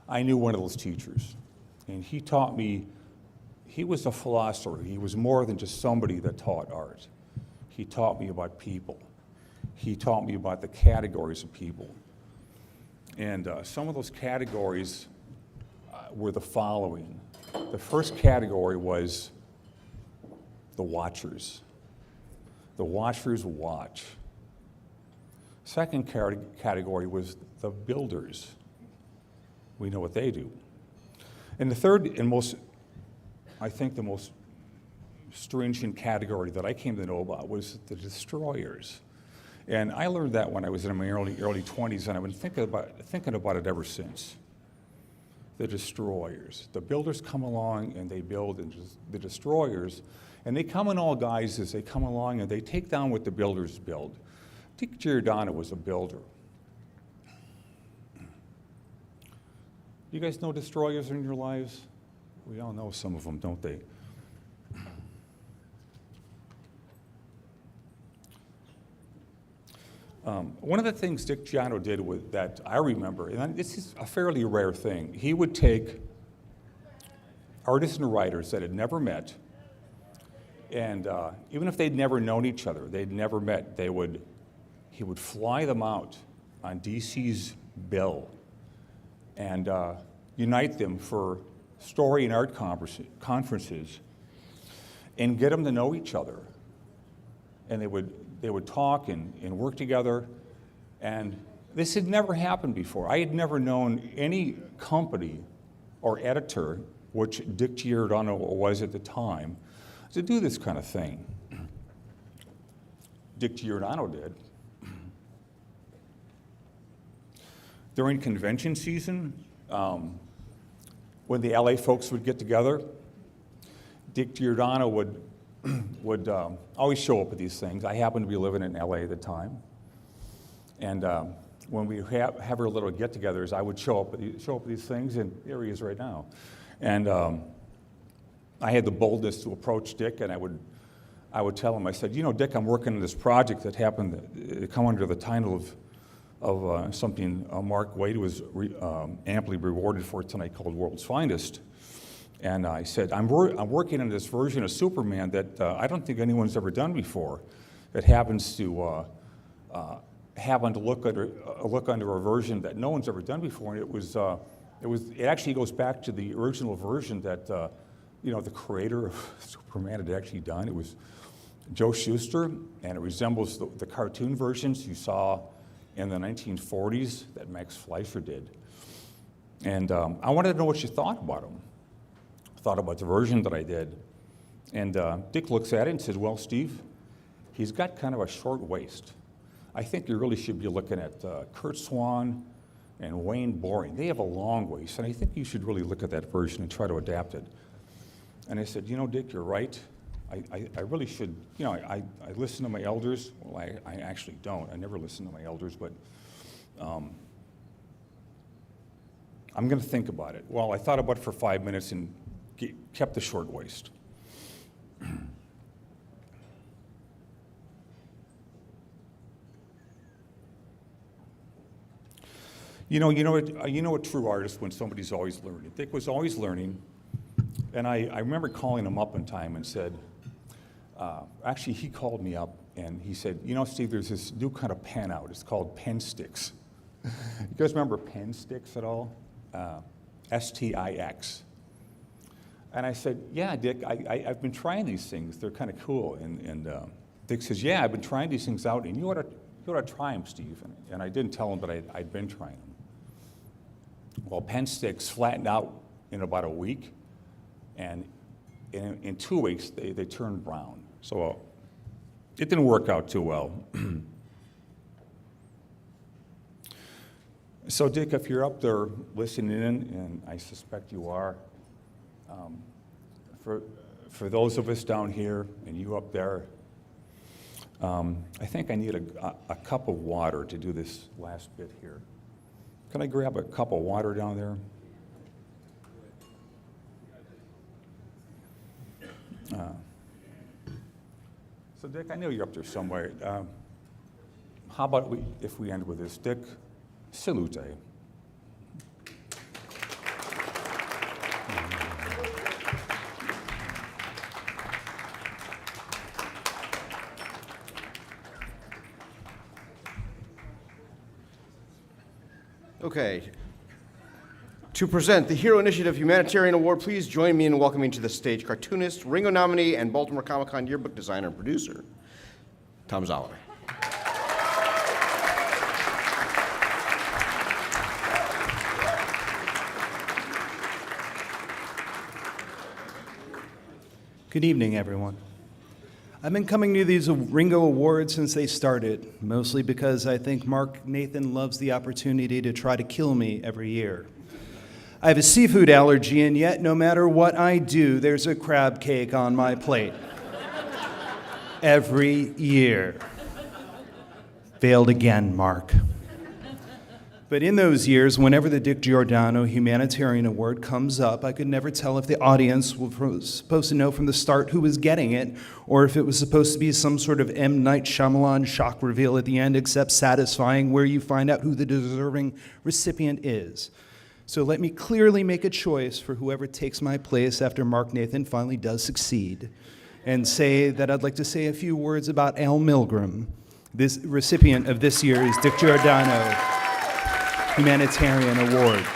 I knew one of those teachers, and he taught me, he was a philosopher. He was more than just somebody that taught art. He taught me about people. He taught me about the categories of people. And some of those categories were the following. The first category was the watchers. The watchers watch. Second category was the builders. We know what they do. And the third and most, I think the most stringent category that I came to know about was the destroyers. And I learned that when I was in my early 20s, and I've been thinking about it ever since. The destroyers. The builders come along and they build, and the destroyers, and they come in all guises. They come along and they take down what the builders build. Dick Giordano was a builder. You guys know destroyers in your lives? We all know some of them, don't they? One of the things Dick Giordano did that I remember, and this is a fairly rare thing, he would take artists and writers that had never met, and even if they'd never known each other, they'd never met, he would fly them out on DC's bill and unite them for story and art conferences and get them to know each other. And they would talk and work together. And this had never happened before. I had never known any company or editor, which Dick Giordano was at the time, to do this kind of thing. Dick Giordano did. During convention season, when the LA folks would get together, Dick Giordano would always show up at these things. I happened to be living in LA at the time. And when we have our little get-togethers, I would show up at these things, and there he is right now. And I had the boldness to approach Dick, and I would tell him, I said, you know, Dick, I'm working on this project that happened to come under the title of something Mark Waid was amply rewarded for tonight called World's Finest. And I said, I'm working on this version of Superman that I don't think anyone's ever done before. That happens to look under a version that no one's ever done before. And it actually goes back to the original version that the creator of Superman had actually done. It was Joe Shuster, and it resembles the cartoon versions you saw in the 1940s that Max Fleischer did. And I wanted to know what you thought about them. Thought about the version that I did. And Dick looks at it and says, well, Steve, he's got kind of a short waist. I think you really should be looking at Kurt Swan and Wayne Boring. They have a long waist, and I think you should really look at that version and try to adapt it. And I said, you know, Dick, you're right. I really should, I listen to my elders. Well, I actually don't. I never listen to my elders, but I'm going to think about it. Well, I thought about it for 5 minutes and kept the short waist. You know a true artist when somebody's always learning. Dick was always learning, and I remember calling him up one time and said, actually he called me up and he said, you know, Steve, there's this new kind of pen out. It's called pen sticks. You guys remember pen sticks at all? STIX. And I said, yeah, Dick, I've been trying these things. They're kind of cool. And Dick says, yeah, I've been trying these things out, and you ought to try them, Steve. And I didn't tell him, but I'd been trying them. Well, pen sticks flattened out in about a week, and in 2 weeks, they turned brown. So it didn't work out too well. So, Dick, if you're up there listening in, and I suspect you are, for those of us down here and you up there, I think I need a cup of water to do this last bit here. Can I grab a cup of water down there? So, Dick, I know you're up there somewhere. How about if we end with this? Dick, salute. Okay. To present the Hero Initiative Humanitarian Award, please join me in welcoming to the stage cartoonist, Ringo nominee, and Baltimore Comic-Con yearbook designer and producer, Tom Zoller. Good evening, everyone. I've been coming to these Ringo Awards since they started, mostly because I think Mark Nathan loves the opportunity to try to kill me every year. I have a seafood allergy, and yet no matter what I do, there's a crab cake on my plate. Every year. Failed again, Mark. But in those years, whenever the Dick Giordano Humanitarian Award comes up, I could never tell if the audience was supposed to know from the start who was getting it, or if it was supposed to be some sort of M. Night Shyamalan shock reveal at the end, except satisfying, where you find out who the deserving recipient is. So let me clearly make a choice for whoever takes my place after Mark Nathan finally does succeed, and say that I'd like to say a few words about Al Milgram. This recipient of this year's Dick Giordano Humanitarian Award.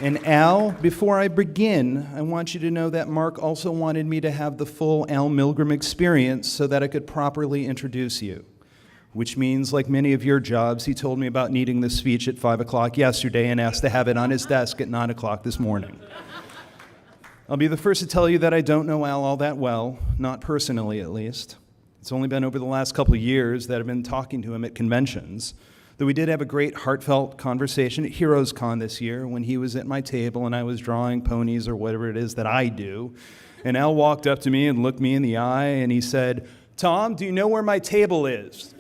And Al, before I begin, I want you to know that Mark also wanted me to have the full Al Milgram experience so that I could properly introduce you. Which means, like many of your jobs, he told me about needing this speech at 5 o'clock yesterday and asked to have it on his desk at 9 o'clock this morning. I'll be the first to tell you that I don't know Al all that well, not personally at least. It's only been over the last couple of years that I've been talking to him at conventions, though we did have a great heartfelt conversation at Heroes Con this year when he was at my table and I was drawing ponies or whatever it is that I do. And Al walked up to me and looked me in the eye and he said, "Tom, do you know where my table is?"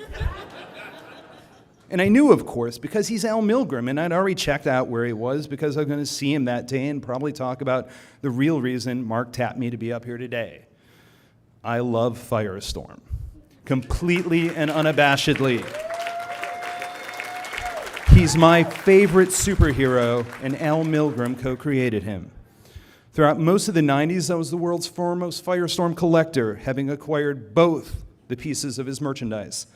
And I knew, of course, because he's Al Milgram, and I'd already checked out where he was because I was going to see him that day and probably talk about the real reason Mark tapped me to be up here today. I love Firestorm, completely and unabashedly. He's my favorite superhero, and Al Milgram co-created him. Throughout most of the 90s, I was the world's foremost Firestorm collector, having acquired both the pieces of his merchandise.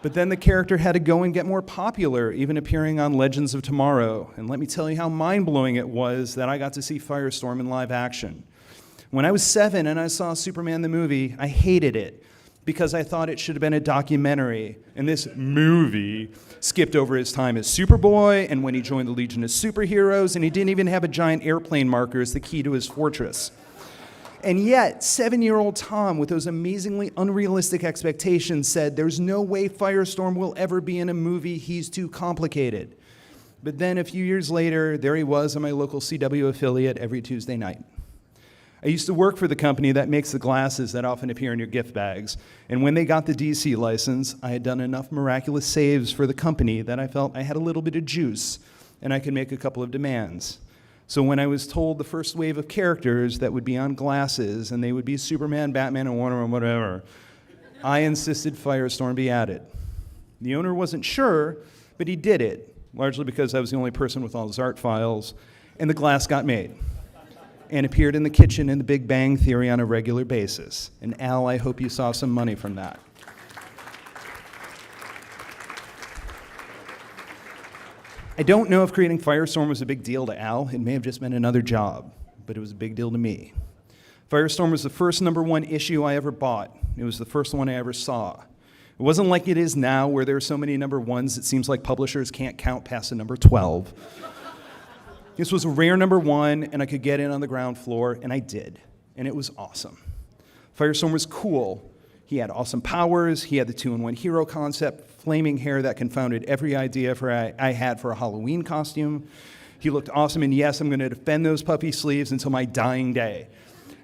But then the character had to go and get more popular, even appearing on Legends of Tomorrow. And let me tell you how mind-blowing it was that I got to see Firestorm in live action. When I was 7 and I saw Superman the movie, I hated it because I thought it should have been a documentary. And this movie skipped over his time as Superboy and when he joined the Legion of Superheroes, and he didn't even have a giant airplane marker as the key to his fortress. And yet, 7-year-old Tom, with those amazingly unrealistic expectations, said, "There's no way Firestorm will ever be in a movie. He's too complicated." But then a few years later, there he was on my local CW affiliate every Tuesday night. I used to work for the company that makes the glasses that often appear in your gift bags. And when they got the DC license, I had done enough miraculous saves for the company that I felt I had a little bit of juice and I could make a couple of demands. So when I was told the first wave of characters that would be on glasses and they would be Superman, Batman, and Wonder Woman, whatever, I insisted Firestorm be added. The owner wasn't sure, but he did it, largely because I was the only person with all his art files, and the glass got made. and appeared in the kitchen in The Big Bang Theory on a regular basis. And Al, I hope you saw some money from that. I don't know if creating Firestorm was a big deal to Al. It may have just been another job, but it was a big deal to me. Firestorm was the first #1 issue I ever bought. It was the first one I ever saw. It wasn't like it is now, where there are so many #1s, it seems like publishers can't count past the number 12. This was a rare #1, and I could get in on the ground floor, and I did. And it was awesome. Firestorm was cool. He had awesome powers. He had the 2-in-1 hero concept, flaming hair that confounded every idea I had for a Halloween costume. He looked awesome, and yes, I'm going to defend those puffy sleeves until my dying day.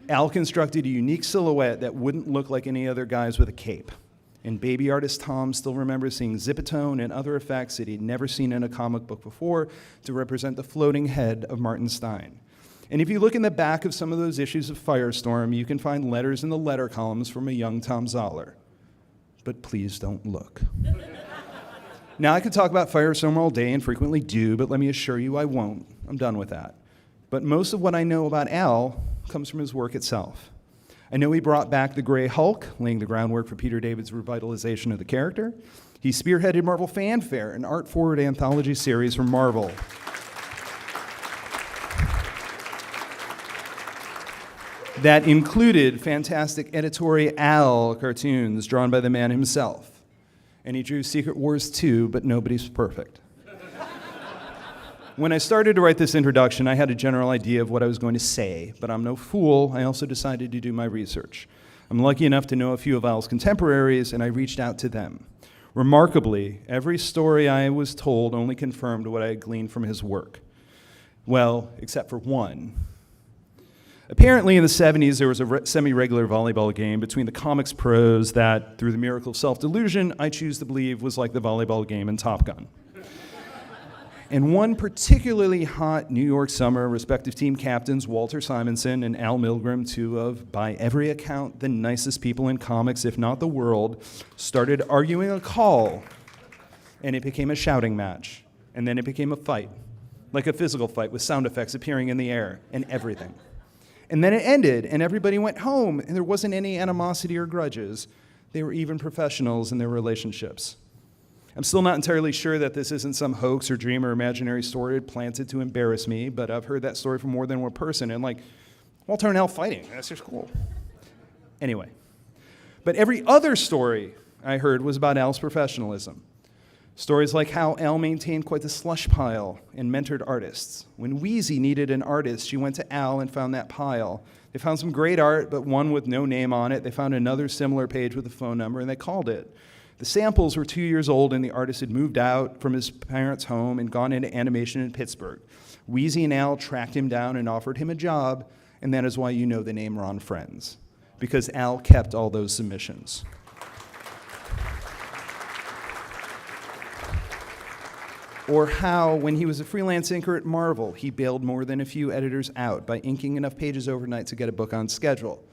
Al constructed a unique silhouette that wouldn't look like any other guys with a cape. And baby artist Tom still remembers seeing Zipatone and other effects that he'd never seen in a comic book before to represent the floating head of Martin Stein. And if you look in the back of some of those issues of Firestorm, you can find letters in the letter columns from a young Tom Zoller. But please don't look. Now, I could talk about Firestorm all day and frequently do, but let me assure you I won't. I'm done with that. But most of what I know about Al comes from his work itself. I know he brought back the Gray Hulk, laying the groundwork for Peter David's revitalization of the character. He spearheaded Marvel Fanfare, an art-forward anthology series from Marvel. That included fantastic editorial cartoons drawn by the man himself. And he drew Secret Wars 2, but nobody's perfect. When I started to write this introduction, I had a general idea of what I was going to say, but I'm no fool. I also decided to do my research. I'm lucky enough to know a few of Al's contemporaries, and I reached out to them. Remarkably, every story I was told only confirmed what I had gleaned from his work. Well, except for one. Apparently, in the 70s, there was a semi-regular volleyball game between the comics pros that, through the miracle of self-delusion, I choose to believe was like the volleyball game in Top Gun. And one particularly hot New York summer, respective team captains Walter Simonson and Al Milgrom, two of, by every account, the nicest people in comics, if not the world, started arguing a call. And it became a shouting match. And then it became a fight, like a physical fight with sound effects appearing in the air and everything. And then it ended, and everybody went home, and there wasn't any animosity or grudges. They were even professionals in their relationships. I'm still not entirely sure that this isn't some hoax or dream or imaginary story planted to embarrass me, but I've heard that story from more than one person, and like, Walter and Al fighting, that's just cool. Anyway, but every other story I heard was about Al's professionalism. Stories like how Al maintained quite the slush pile and mentored artists. When Wheezy needed an artist, she went to Al and found that pile. They found some great art, but one with no name on it. They found another similar page with a phone number, and they called it. The samples were 2 years old, and the artist had moved out from his parents' home and gone into animation in Pittsburgh. Wheezy and Al tracked him down and offered him a job, and that is why you know the name Ron Friends, because Al kept all those submissions. Or how, when he was a freelance inker at Marvel, he bailed more than a few editors out by inking enough pages overnight to get a book on schedule.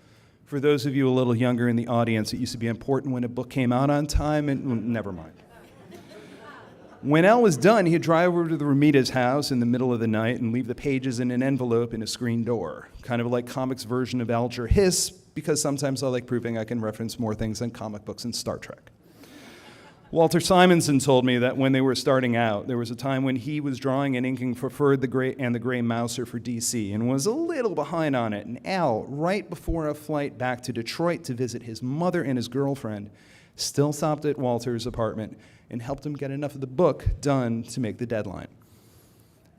For those of you a little younger in the audience, it used to be important when a book came out on time, and never mind. When Al was done, he'd drive over to the Ramita's house in the middle of the night and leave the pages in an envelope in a screen door, kind of like comics' version of Alger Hiss, because sometimes I like proving I can reference more things than comic books and Star Trek. Walter Simonson told me that when they were starting out, there was a time when he was drawing and inking for Ferd the Gray Mouser for DC and was a little behind on it. And Al, right before a flight back to Detroit to visit his mother and his girlfriend, still stopped at Walter's apartment and helped him get enough of the book done to make the deadline.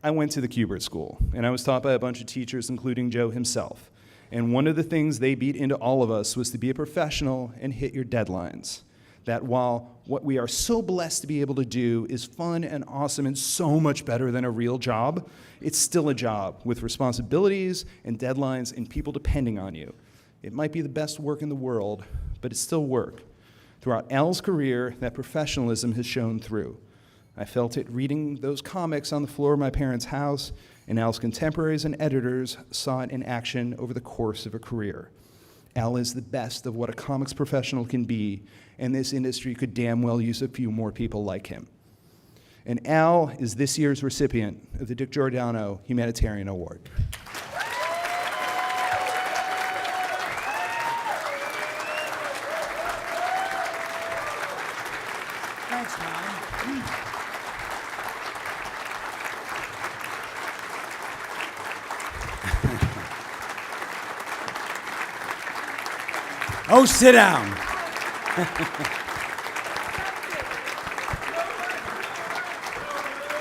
I went to the Kubert School, and I was taught by a bunch of teachers, including Joe himself. And one of the things they beat into all of us was to be a professional and hit your deadlines. That while what we are so blessed to be able to do is fun and awesome and so much better than a real job, it's still a job with responsibilities and deadlines and people depending on you. It might be the best work in the world, but it's still work. Throughout Al's career, that professionalism has shown through. I felt it reading those comics on the floor of my parents' house, and Al's contemporaries and editors saw it in action over the course of a career. Al is the best of what a comics professional can be, and this industry could damn well use a few more people like him. And Al is this year's recipient of the Dick Giordano Humanitarian Award. Oh, sit down.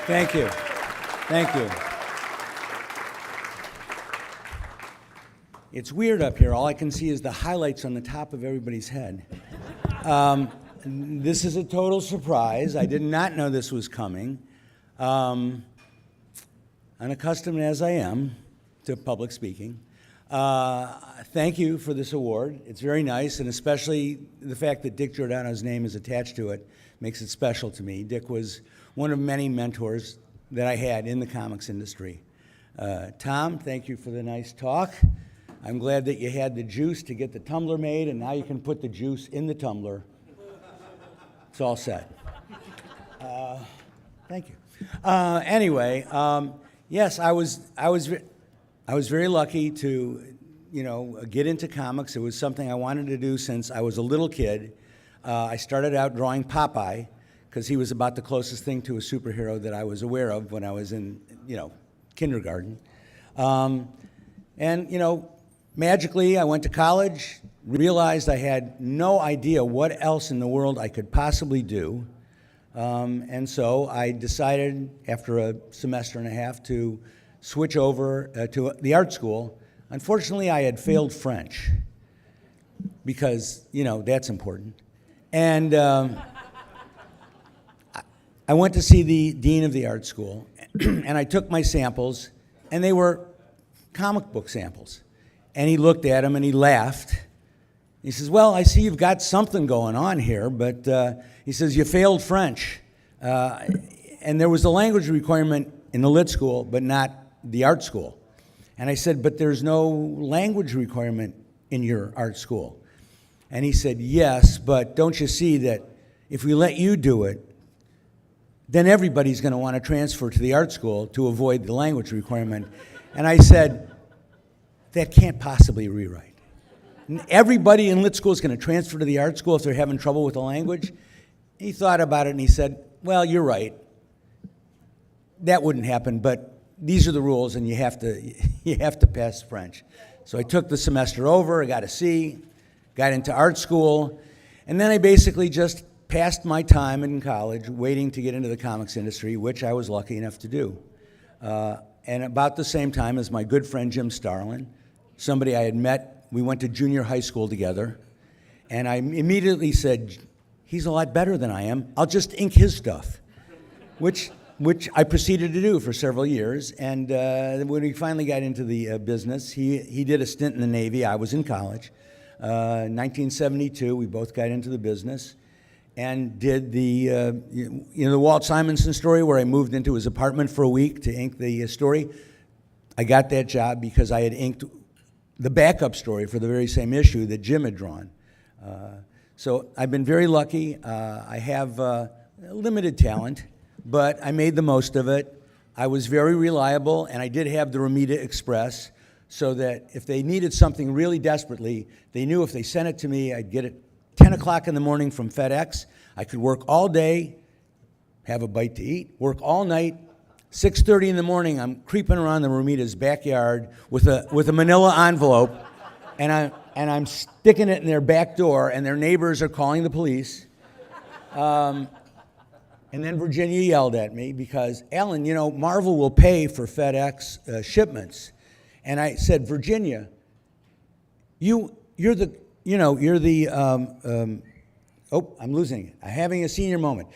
Thank you. Thank you. It's weird up here. All I can see is the highlights on the top of everybody's head. This is a total surprise. I did not know this was coming. Unaccustomed as I am to public speaking. Thank you for this award. It's very nice, and especially the fact that Dick Giordano's name is attached to it makes it special to me. Dick was one of many mentors that I had in the comics industry. Tom, thank you for the nice talk. I'm glad that you had the juice to get the tumbler made, and now you can put the juice in the tumbler. It's all set. Thank you. Anyway, yes, I was very lucky to, get into comics. It was something I wanted to do since I was a little kid. I started out drawing Popeye because he was about the closest thing to a superhero that I was aware of when I was in, kindergarten. Magically, I went to college, realized I had no idea what else in the world I could possibly do. And so I decided after a semester and a half to switch over to the art school. Unfortunately, I had failed French because, that's important. And I went to see the dean of the art school, and I took my samples, and they were comic book samples. And he looked at them and he laughed. He says, well, I see you've got something going on here, but he says, you failed French. And there was a language requirement in the lit school, but not the art school. And I said, but there's no language requirement in your art school. And he said, yes, but don't you see that if we let you do it, then everybody's going to want to transfer to the art school to avoid the language requirement. And I said, that can't possibly rewrite. Everybody in lit school is going to transfer to the art school if they're having trouble with the language. He thought about it and he said, well, you're right. That wouldn't happen, but these are the rules and you have to pass French. So I took the semester over, I got a C, got into art school, and then I basically just passed my time in college waiting to get into the comics industry, which I was lucky enough to do. And about the same time as my good friend Jim Starlin, somebody I had met, we went to junior high school together, and I immediately said, he's a lot better than I am, I'll just ink his stuff, which I proceeded to do for several years. And when we finally got into the business, he did a stint in the Navy, I was in college. 1972, we both got into the business and did the Walt Simonson story where I moved into his apartment for a week to ink the story. I got that job because I had inked the backup story for the very same issue that Jim had drawn. So I've been very lucky. I have limited talent, but I made the most of it. I was very reliable, and I did have the Romita Express, so that if they needed something really desperately, they knew if they sent it to me, I'd get it 10 o'clock in the morning from FedEx. I could work all day, have a bite to eat, work all night. 6:30 in the morning, I'm creeping around the Romita's backyard with a manila envelope, and I'm sticking it in their back door, and their neighbors are calling the police. And then Virginia yelled at me because, Alan, Marvel will pay for FedEx shipments. And I said, Virginia, you're the I'm losing it. I'm having a senior moment.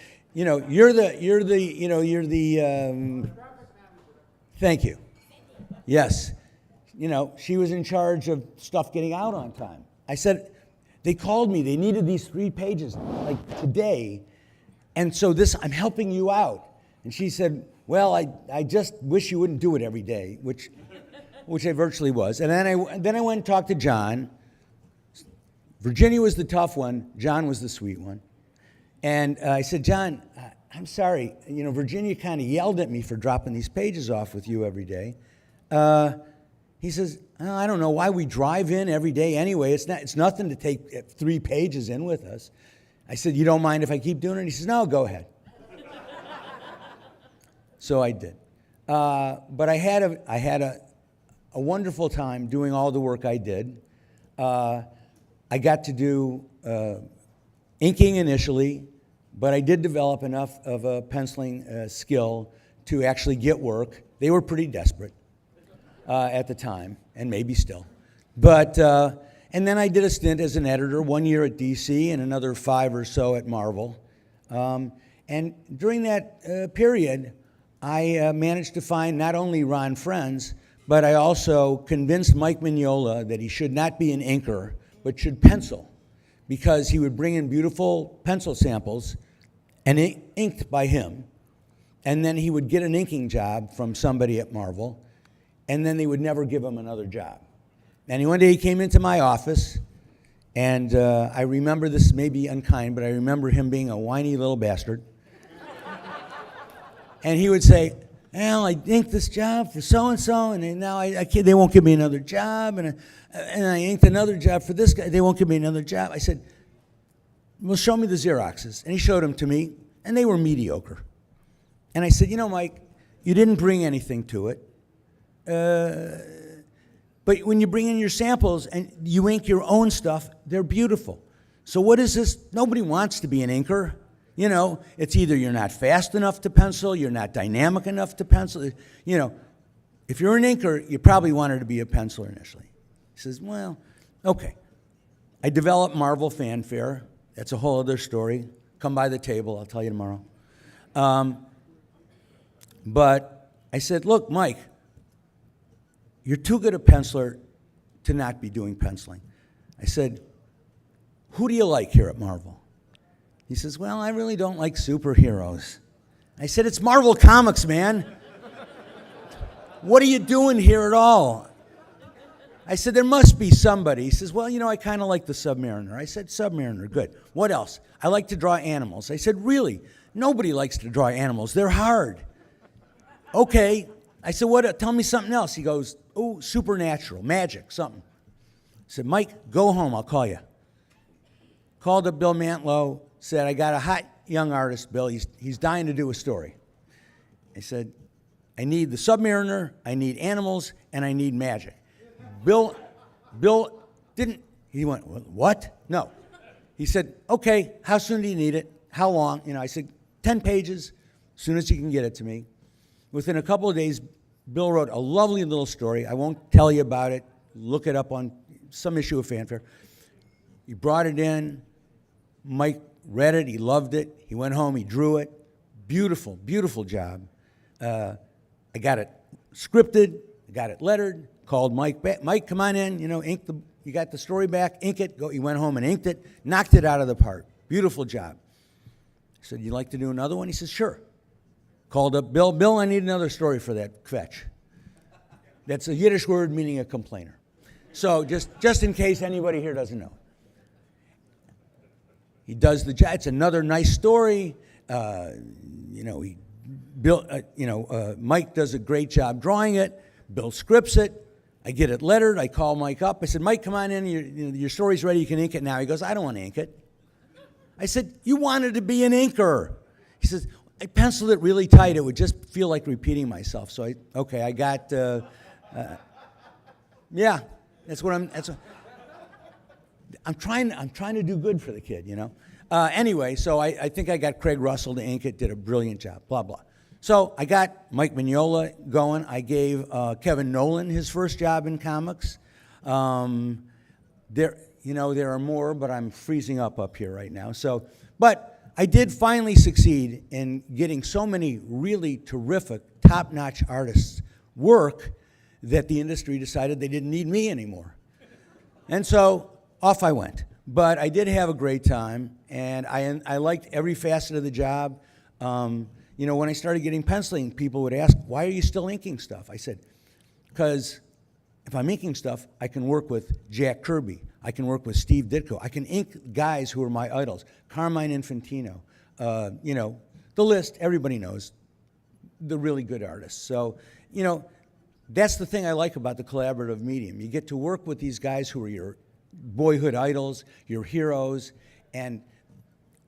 Thank you. Yes. She was in charge of stuff getting out on time. I said, they called me. They needed these 3 pages, like today. And so I'm helping you out. And she said, well, I just wish you wouldn't do it every day, which I virtually was. And then I went and talked to John. Virginia was the tough one. John was the sweet one. And I said, John, I'm sorry. Virginia kind of yelled at me for dropping these pages off with you every day. He says, I don't know why we drive in every day anyway. It's nothing to take 3 pages in with us. I said, you don't mind if I keep doing it? He says, no, go ahead. So I did. But I had a wonderful time doing all the work I did. I I got to do inking initially, but I did develop enough of a penciling skill to actually get work. They were pretty desperate at the time, and maybe still. But, and then I did a stint as an editor, 1 year at DC and another 5 or so at Marvel. And during that period, I managed to find not only Ron Friends, but I also convinced Mike Mignola that he should not be an inker, but should pencil, because he would bring in beautiful pencil samples and inked by him, and then he would get an inking job from somebody at Marvel, and then they would never give him another job. And one day he came into my office, and I remember, this may be unkind, but I remember him being a whiny little bastard. And he would say, well, I inked this job for so-and-so, and now they won't give me another job, and I inked another job for this guy, they won't give me another job. I said, well, show me the Xeroxes. And he showed them to me, and they were mediocre. And I said, you know, Mike, you didn't bring anything to it. But when you bring in your samples and you ink your own stuff, they're beautiful. So what is this? Nobody wants to be an inker. You know, it's either you're not fast enough to pencil, you're not dynamic enough to pencil. You know, if you're an inker, you probably wanted to be a penciler initially. He says, well, okay. I developed Marvel Fanfare. That's a whole other story. Come by the table, I'll tell you tomorrow. But I said, look, Mike, you're too good a penciler to not be doing penciling. I said, who do you like here at Marvel? He says, well, I really don't like superheroes. I said, it's Marvel Comics, man. What are you doing here at all? I said, there must be somebody. He says, well, you know, I kind of like the Submariner. I said, Submariner, good. What else? I like to draw animals. I said, really? Nobody likes to draw animals. They're hard. Okay. I said, what? Tell me something else. He goes, oh, supernatural, magic, something. I said, Mike, go home. I'll call you. Called up Bill Mantlo, said, I got a hot young artist, Bill. He's dying to do a story. I said, I need the Submariner, I need animals, and I need magic. Bill didn't, he went, what? No. He said, okay, how soon do you need it? How long? You know, I said, 10 pages, as soon as you can get it to me. Within a couple of days, Bill wrote a lovely little story. I won't tell you about it. Look it up on some issue of Fanfare. He brought it in. Mike read it. He loved it. He went home. He drew it. Beautiful, beautiful job. I got it scripted. I got it lettered. Called Mike back. Mike, come on in. You know, you got the story back. Ink it. Go. He went home and inked it. Knocked it out of the park. Beautiful job. I said, you'd like to do another one? He says, sure. Called up Bill. Bill, I need another story for that kvetch. That's a Yiddish word meaning a complainer. So just in case anybody here doesn't know. He does the job. It's another nice story. Mike does a great job drawing it. Bill scripts it. I get it lettered. I call Mike up. I said, Mike, come on in. Your story's ready. You can ink it now. He goes, I don't want to ink it. I said, you wanted to be an inker. He says, I penciled it really tight. It would just feel like repeating myself. So I got, yeah, I'm trying to do good for the kid, you know. Anyway, so I think I got Craig Russell to ink it, did a brilliant job, blah, blah. So I got Mike Mignola going. I gave Kevin Nolan his first job in comics. There are more, but I'm freezing up here right now. So, but I did finally succeed in getting so many really terrific, top-notch artists work that the industry decided they didn't need me anymore. And so off I went. But I did have a great time, and I liked every facet of the job. When I started getting penciling, people would ask, why are you still inking stuff? I said, because if I'm inking stuff, I can work with Jack Kirby. I can work with Steve Ditko. I can ink guys who are my idols. Carmine Infantino. The list, everybody knows, the really good artists. So, that's the thing I like about the collaborative medium. You get to work with these guys who are your boyhood idols, your heroes, and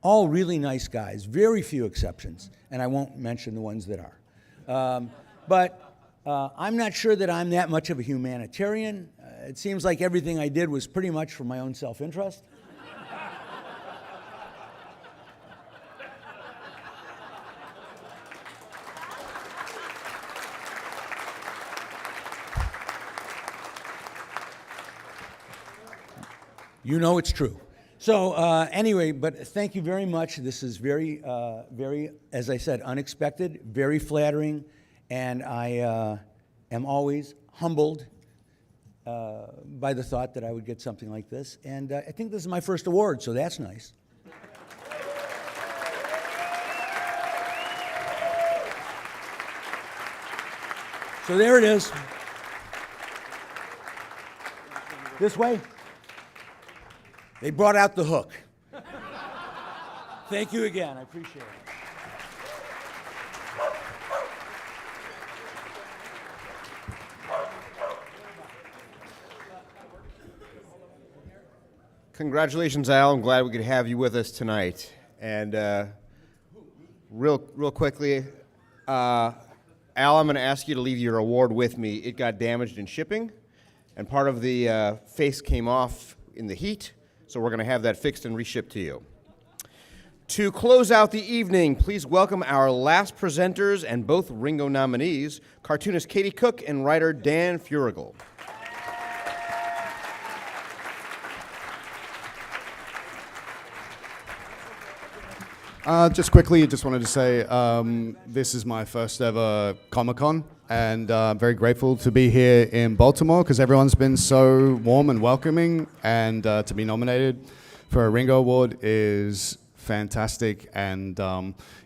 all really nice guys, very few exceptions, and I won't mention the ones that are. But I'm not sure that I'm that much of a humanitarian. it seems like everything I did was pretty much for my own self-interest. You know it's true. So anyway, but thank you very much. This is very, as I said, unexpected, very flattering, and I am always humbled by the thought that I would get something like this. And I think this is my first award, so that's nice. So there it is. This way. They brought out the hook. Thank you again. I appreciate it. Congratulations, Al. I'm glad we could have you with us tonight. And real quickly, Al, I'm going to ask you to leave your award with me. It got damaged in shipping, and part of the face came off in the heat, so we're going to have that fixed and reshipped to you. To close out the evening, please welcome our last presenters and both Ringo nominees, cartoonist Katie Cook and writer Dan Furigal. Just quickly, just wanted to say this is my first ever Comic-Con, and I'm very grateful to be here in Baltimore because everyone's been so warm and welcoming, and to be nominated for a Ringo Award is fantastic. And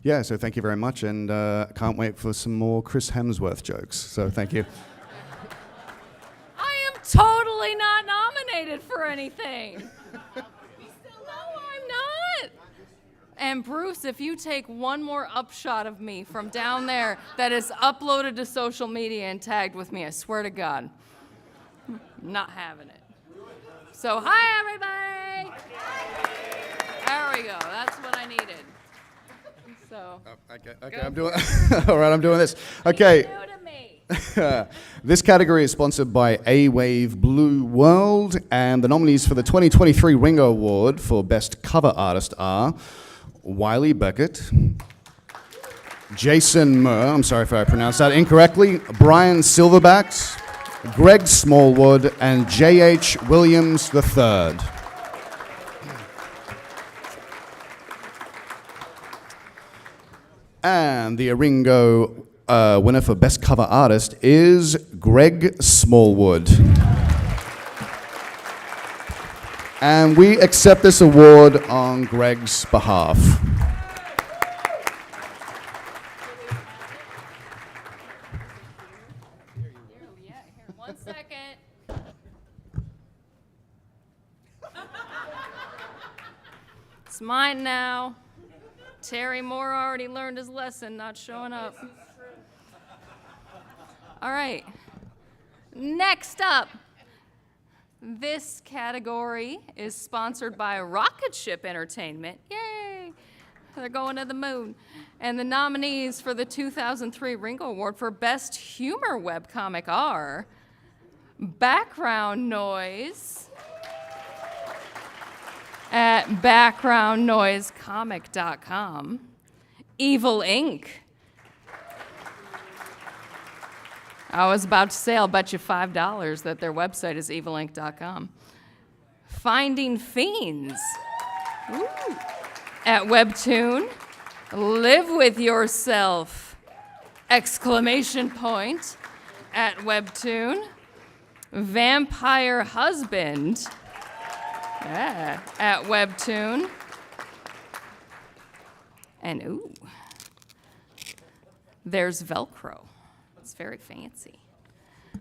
yeah, so thank you very much, and can't wait for some more Chris Hemsworth jokes. So thank you. I am totally not nominated for anything. No, I'm not. And Bruce, if you take one more upshot of me from down there that is uploaded to social media and tagged with me, I swear to God, I'm not having it. So, hi, everybody. There we go. That's what I needed. So. Okay, I'm doing. All right, I'm doing this. Okay. This category is sponsored by A-Wave Blue World, and the nominees for the 2023 Ringo Award for Best Cover Artist are Wiley Beckett, Jason Murr, I'm sorry if I pronounced that incorrectly, Brian Silverbacks, Greg Smallwood, and J.H. Williams III. And the Ringo winner for Best Cover Artist is Greg Smallwood. And we accept this award on Greg's behalf. One second. It's mine now. Terry Moore already learned his lesson, not showing up. All right. Next up. This category is sponsored by Rocket Ship Entertainment. Yay! They're going to the moon. And the nominees for the 2003 Ringo Award for Best Humor Webcomic are Background Noise at backgroundnoisecomic.com, Evil Inc. I was about to say, I'll bet you $5 that their website is evilinc.com. Finding Fiends at Webtoon. Live with Yourself! Exclamation point at Webtoon. Vampire Husband at Webtoon. And ooh, there's Velcro. It's very fancy.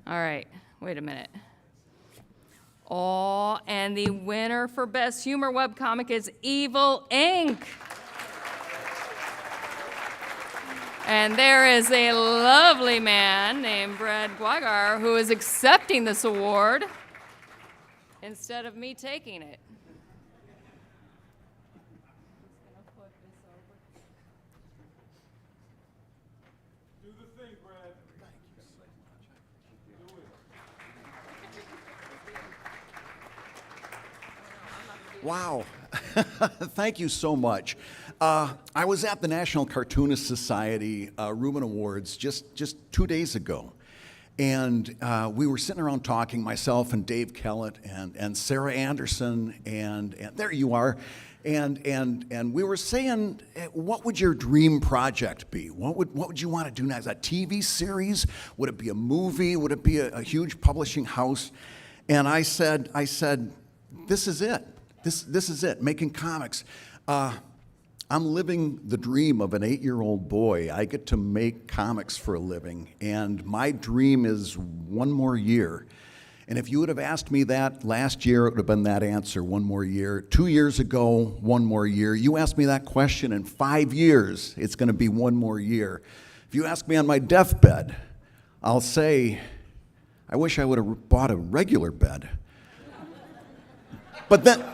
All right, wait a minute. Oh, and the winner for Best Humor Webcomic is Evil Inc. And there is a lovely man named Brad Guagar who is accepting this award instead of me taking it. Wow. Thank you so much. I was at the National Cartoonist Society Reuben Awards just 2 days ago. And we were sitting around talking, myself and Dave Kellett and Sarah Anderson, and there you are. And we were saying, what would your dream project be? What would you want to do next? A TV series? Would it be a movie? Would it be a huge publishing house? And I said, this is it. This is it, making comics. I'm living the dream of an 8-year-old boy. I get to make comics for a living, and my dream is one more year. And if you would have asked me that last year, it would have been that answer, one more year. 2 years ago, one more year. You asked me that question in 5 years, it's going to be one more year. If you ask me on my deathbed, I'll say, I wish I would have bought a regular bed. But then,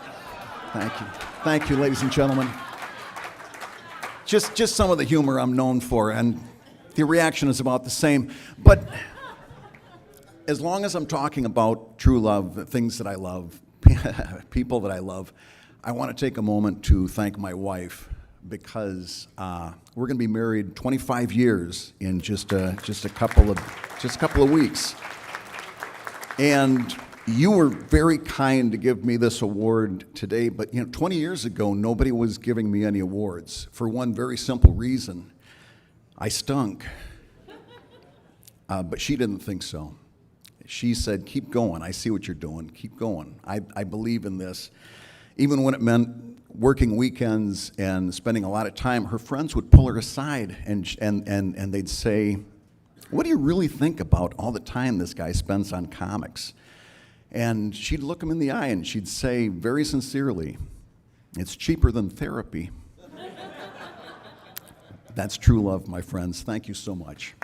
thank you, ladies and gentlemen. Just some of the humor I'm known for, and the reaction is about the same. But as long as I'm talking about true love, things that I love, people that I love, I want to take a moment to thank my wife, because we're going to be married 25 years in just a couple of weeks. And you were very kind to give me this award today, but 20 years ago, nobody was giving me any awards for one very simple reason. I stunk. But she didn't think so. She said, keep going. I see what you're doing. Keep going. I believe in this. Even when it meant working weekends and spending a lot of time, her friends would pull her aside and they'd say, what do you really think about all the time this guy spends on comics? And she'd look him in the eye and she'd say very sincerely, it's cheaper than therapy. That's true love, my friends. Thank you so much.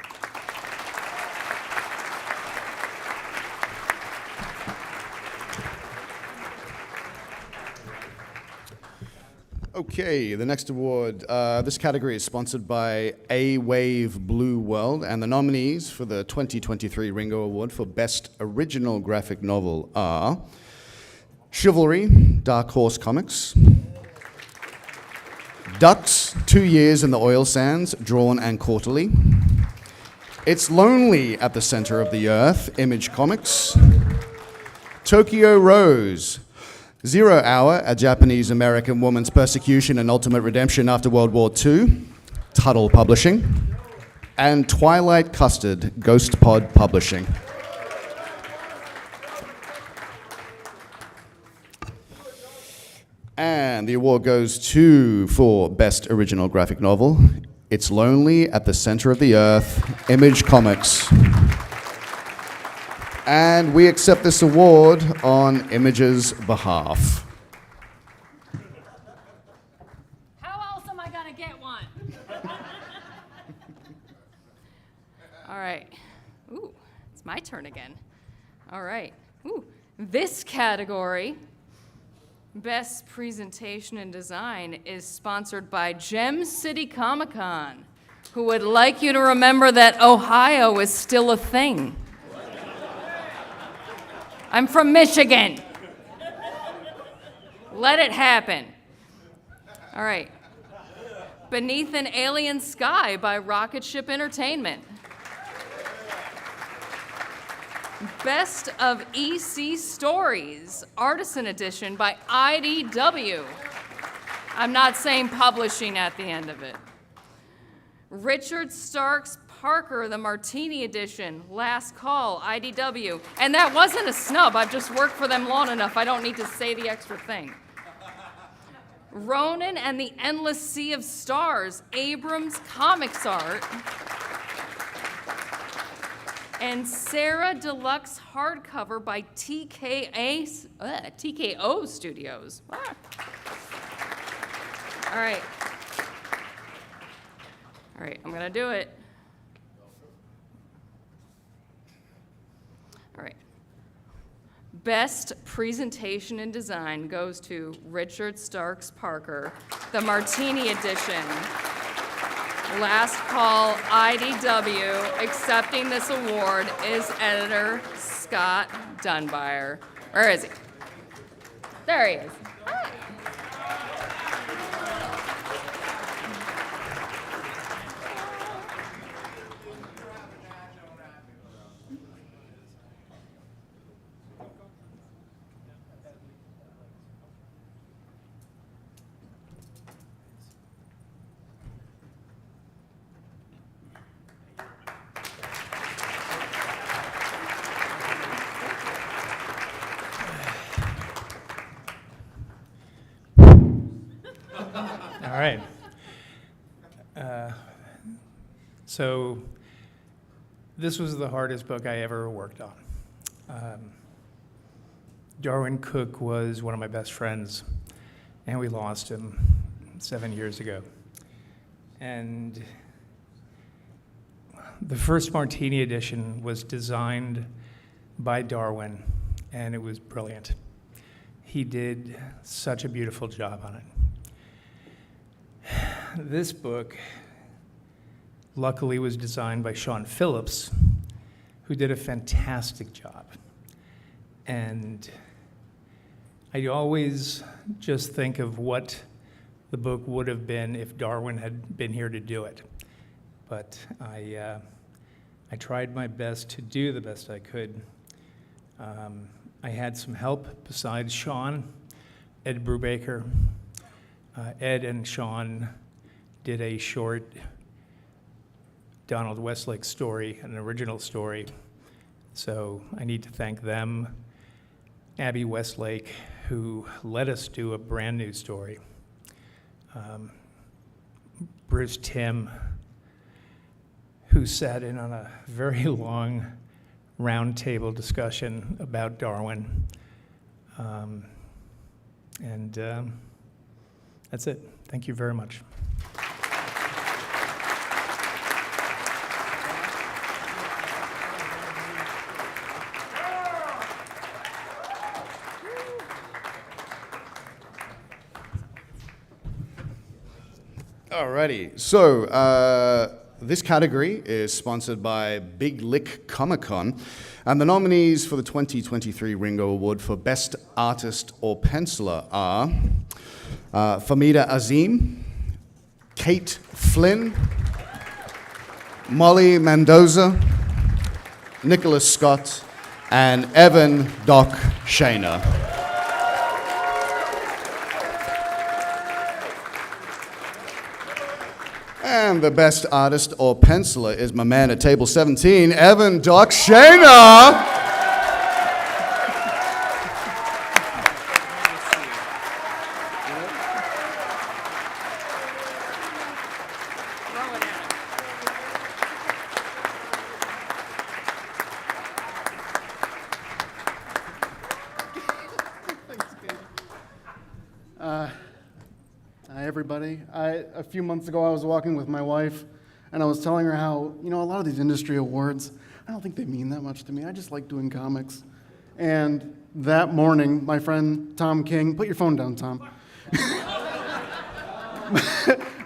Okay, the next award. This category is sponsored by A-Wave Blue World, and the nominees for the 2023 Ringo Award for Best Original Graphic Novel are Chivalry, Dark Horse Comics, Ducks, 2 Years in the Oil Sands, Drawn and Quarterly, It's Lonely at the Center of the Earth, Image Comics, Tokyo Rose, 0 Hour, a Japanese-American woman's persecution and ultimate redemption after World War II, Tuttle Publishing, and Twilight Custard, Ghost Pod Publishing. And the award goes to, for Best Original Graphic Novel, It's Lonely at the Center of the Earth, Image Comics. And we accept this award on Image's behalf. How else am I gonna get one? All right. Ooh, it's my turn again. All right. Ooh, this category, Best Presentation and Design, is sponsored by Gem City Comic-Con, who would like you to remember that Ohio is still a thing. I'm from Michigan. Let it happen. All right. Beneath an Alien Sky by Rocket Ship Entertainment. Best of EC Stories, Artisan Edition by IDW. I'm not saying publishing at the end of it. Richard Starks Parker, the Martini Edition, Last Call, IDW. And that wasn't a snub. I've just worked for them long enough. I don't need to say the extra thing. Ronan and the Endless Sea of Stars, Abrams Comics Art. And Sarah Deluxe Hardcover by TKO Studios. Ah. All right. All right, I'm gonna do it. All right. Best Presentation and Design goes to Richard Starks Parker, the Martini Edition. Last Call, IDW. Accepting this award is editor Scott Dunbar. Where is he? There he is. Hi. right. So this was the hardest book I ever worked on. Darwin Cook was one of my best friends, and we lost him 7 years ago. And the first Martini edition was designed by Darwin, and it was brilliant. He did such a beautiful job on it. This book, luckily, was designed by Sean Phillips, who did a fantastic job. And I always just think of what the book would have been if Darwin had been here to do it. But I tried my best to do the best I could. I had some help besides Sean, Ed Brubaker. Ed and Sean did a short Donald Westlake story, an original story. So I need to thank them. Abby Westlake, who let us do a brand new story. Bruce Timm, who sat in on a very long roundtable discussion about Darwin. That's it. Thank you very much. Alrighty, so this category is sponsored by Big Lick Comic Con, and the nominees for the 2023 Ringo Award for Best Artist or Penciler are Famida Azim, Kate Flynn, Molly Mendoza, Nicholas Scott, and Evan Doc Shaner. And the best artist or penciler is my man at table 17, Evan Doc Shaner. Hi, everybody. A few months ago, I was walking with my wife, and I was telling her how, a lot of these industry awards, I don't think they mean that much to me. I just like doing comics. And that morning, my friend Tom King, put your phone down, Tom.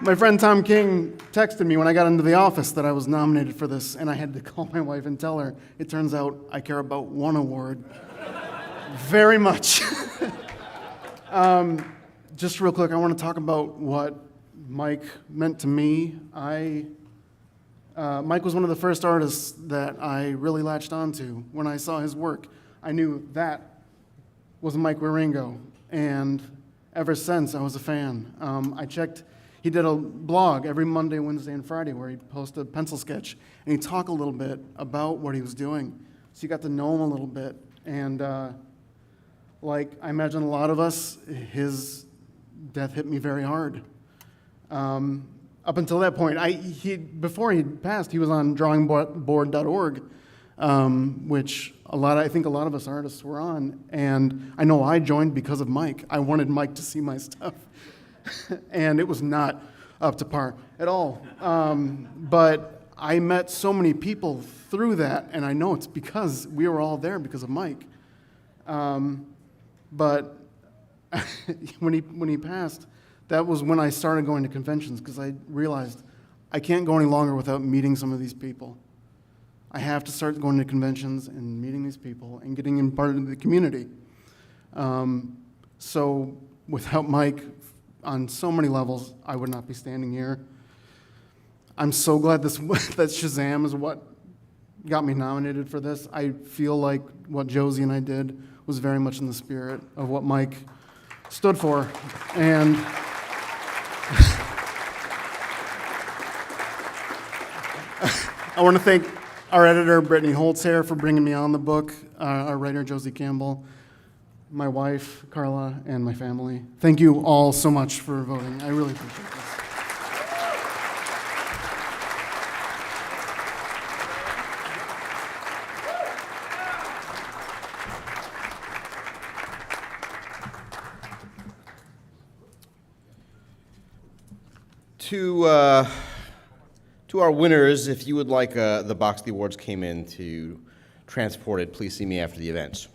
My friend Tom King texted me when I got into the office that I was nominated for this, and I had to call my wife and tell her, it turns out I care about one award very much. Just real quick, I want to talk about what Mike meant to me. Mike was one of the first artists that I really latched onto. When I saw his work, I knew that was Mike Wieringo, and ever since, I was a fan. I checked, he did a blog every Monday, Wednesday, and Friday where he'd post a pencil sketch, and he'd talk a little bit about what he was doing. So you got to know him a little bit, and like I imagine a lot of us, his death hit me very hard. Up until that point, before he passed, he was on drawingboard.org, which I think a lot of us artists were on, and I know I joined because of Mike. I wanted Mike to see my stuff, and it was not up to par at all. But I met so many people through that, and I know it's because we were all there because of Mike. But when he passed, that was when I started going to conventions, because I realized I can't go any longer without meeting some of these people. I have to start going to conventions and meeting these people and getting in part of the community. So without Mike, on so many levels, I would not be standing here. I'm so glad that Shazam is what got me nominated for this. I feel like what Josie and I did was very much in the spirit of what Mike stood for. And I want to thank our editor, Brittany Holtz-Hair, for bringing me on the book, our writer, Josie Campbell, my wife, Carla, and my family. Thank you all so much for voting. I really appreciate this. To our winners, if you would like the box the awards came in to transported, please see me after the event.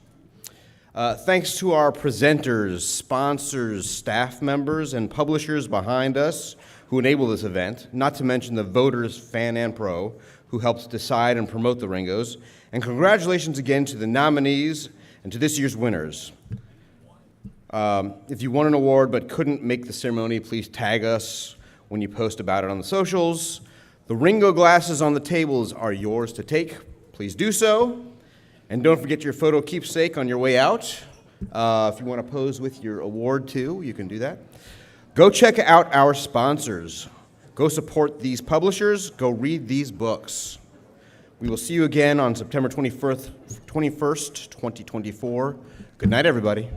Thanks to our presenters, sponsors, staff members, and publishers behind us who enable this event, not to mention the voters, fan and pro, who helped decide and promote the Ringos. And congratulations again to the nominees and to this year's winners. If you won an award but couldn't make the ceremony, please tag us when you post about it on the socials. The Ringo glasses on the tables are yours to take. Please do so. And don't forget your photo keepsake on your way out. If you want to pose with your award too, you can do that. Go check out our sponsors. Go support these publishers. Go read these books. We will see you again on September 21st, 2024. Good night, everybody.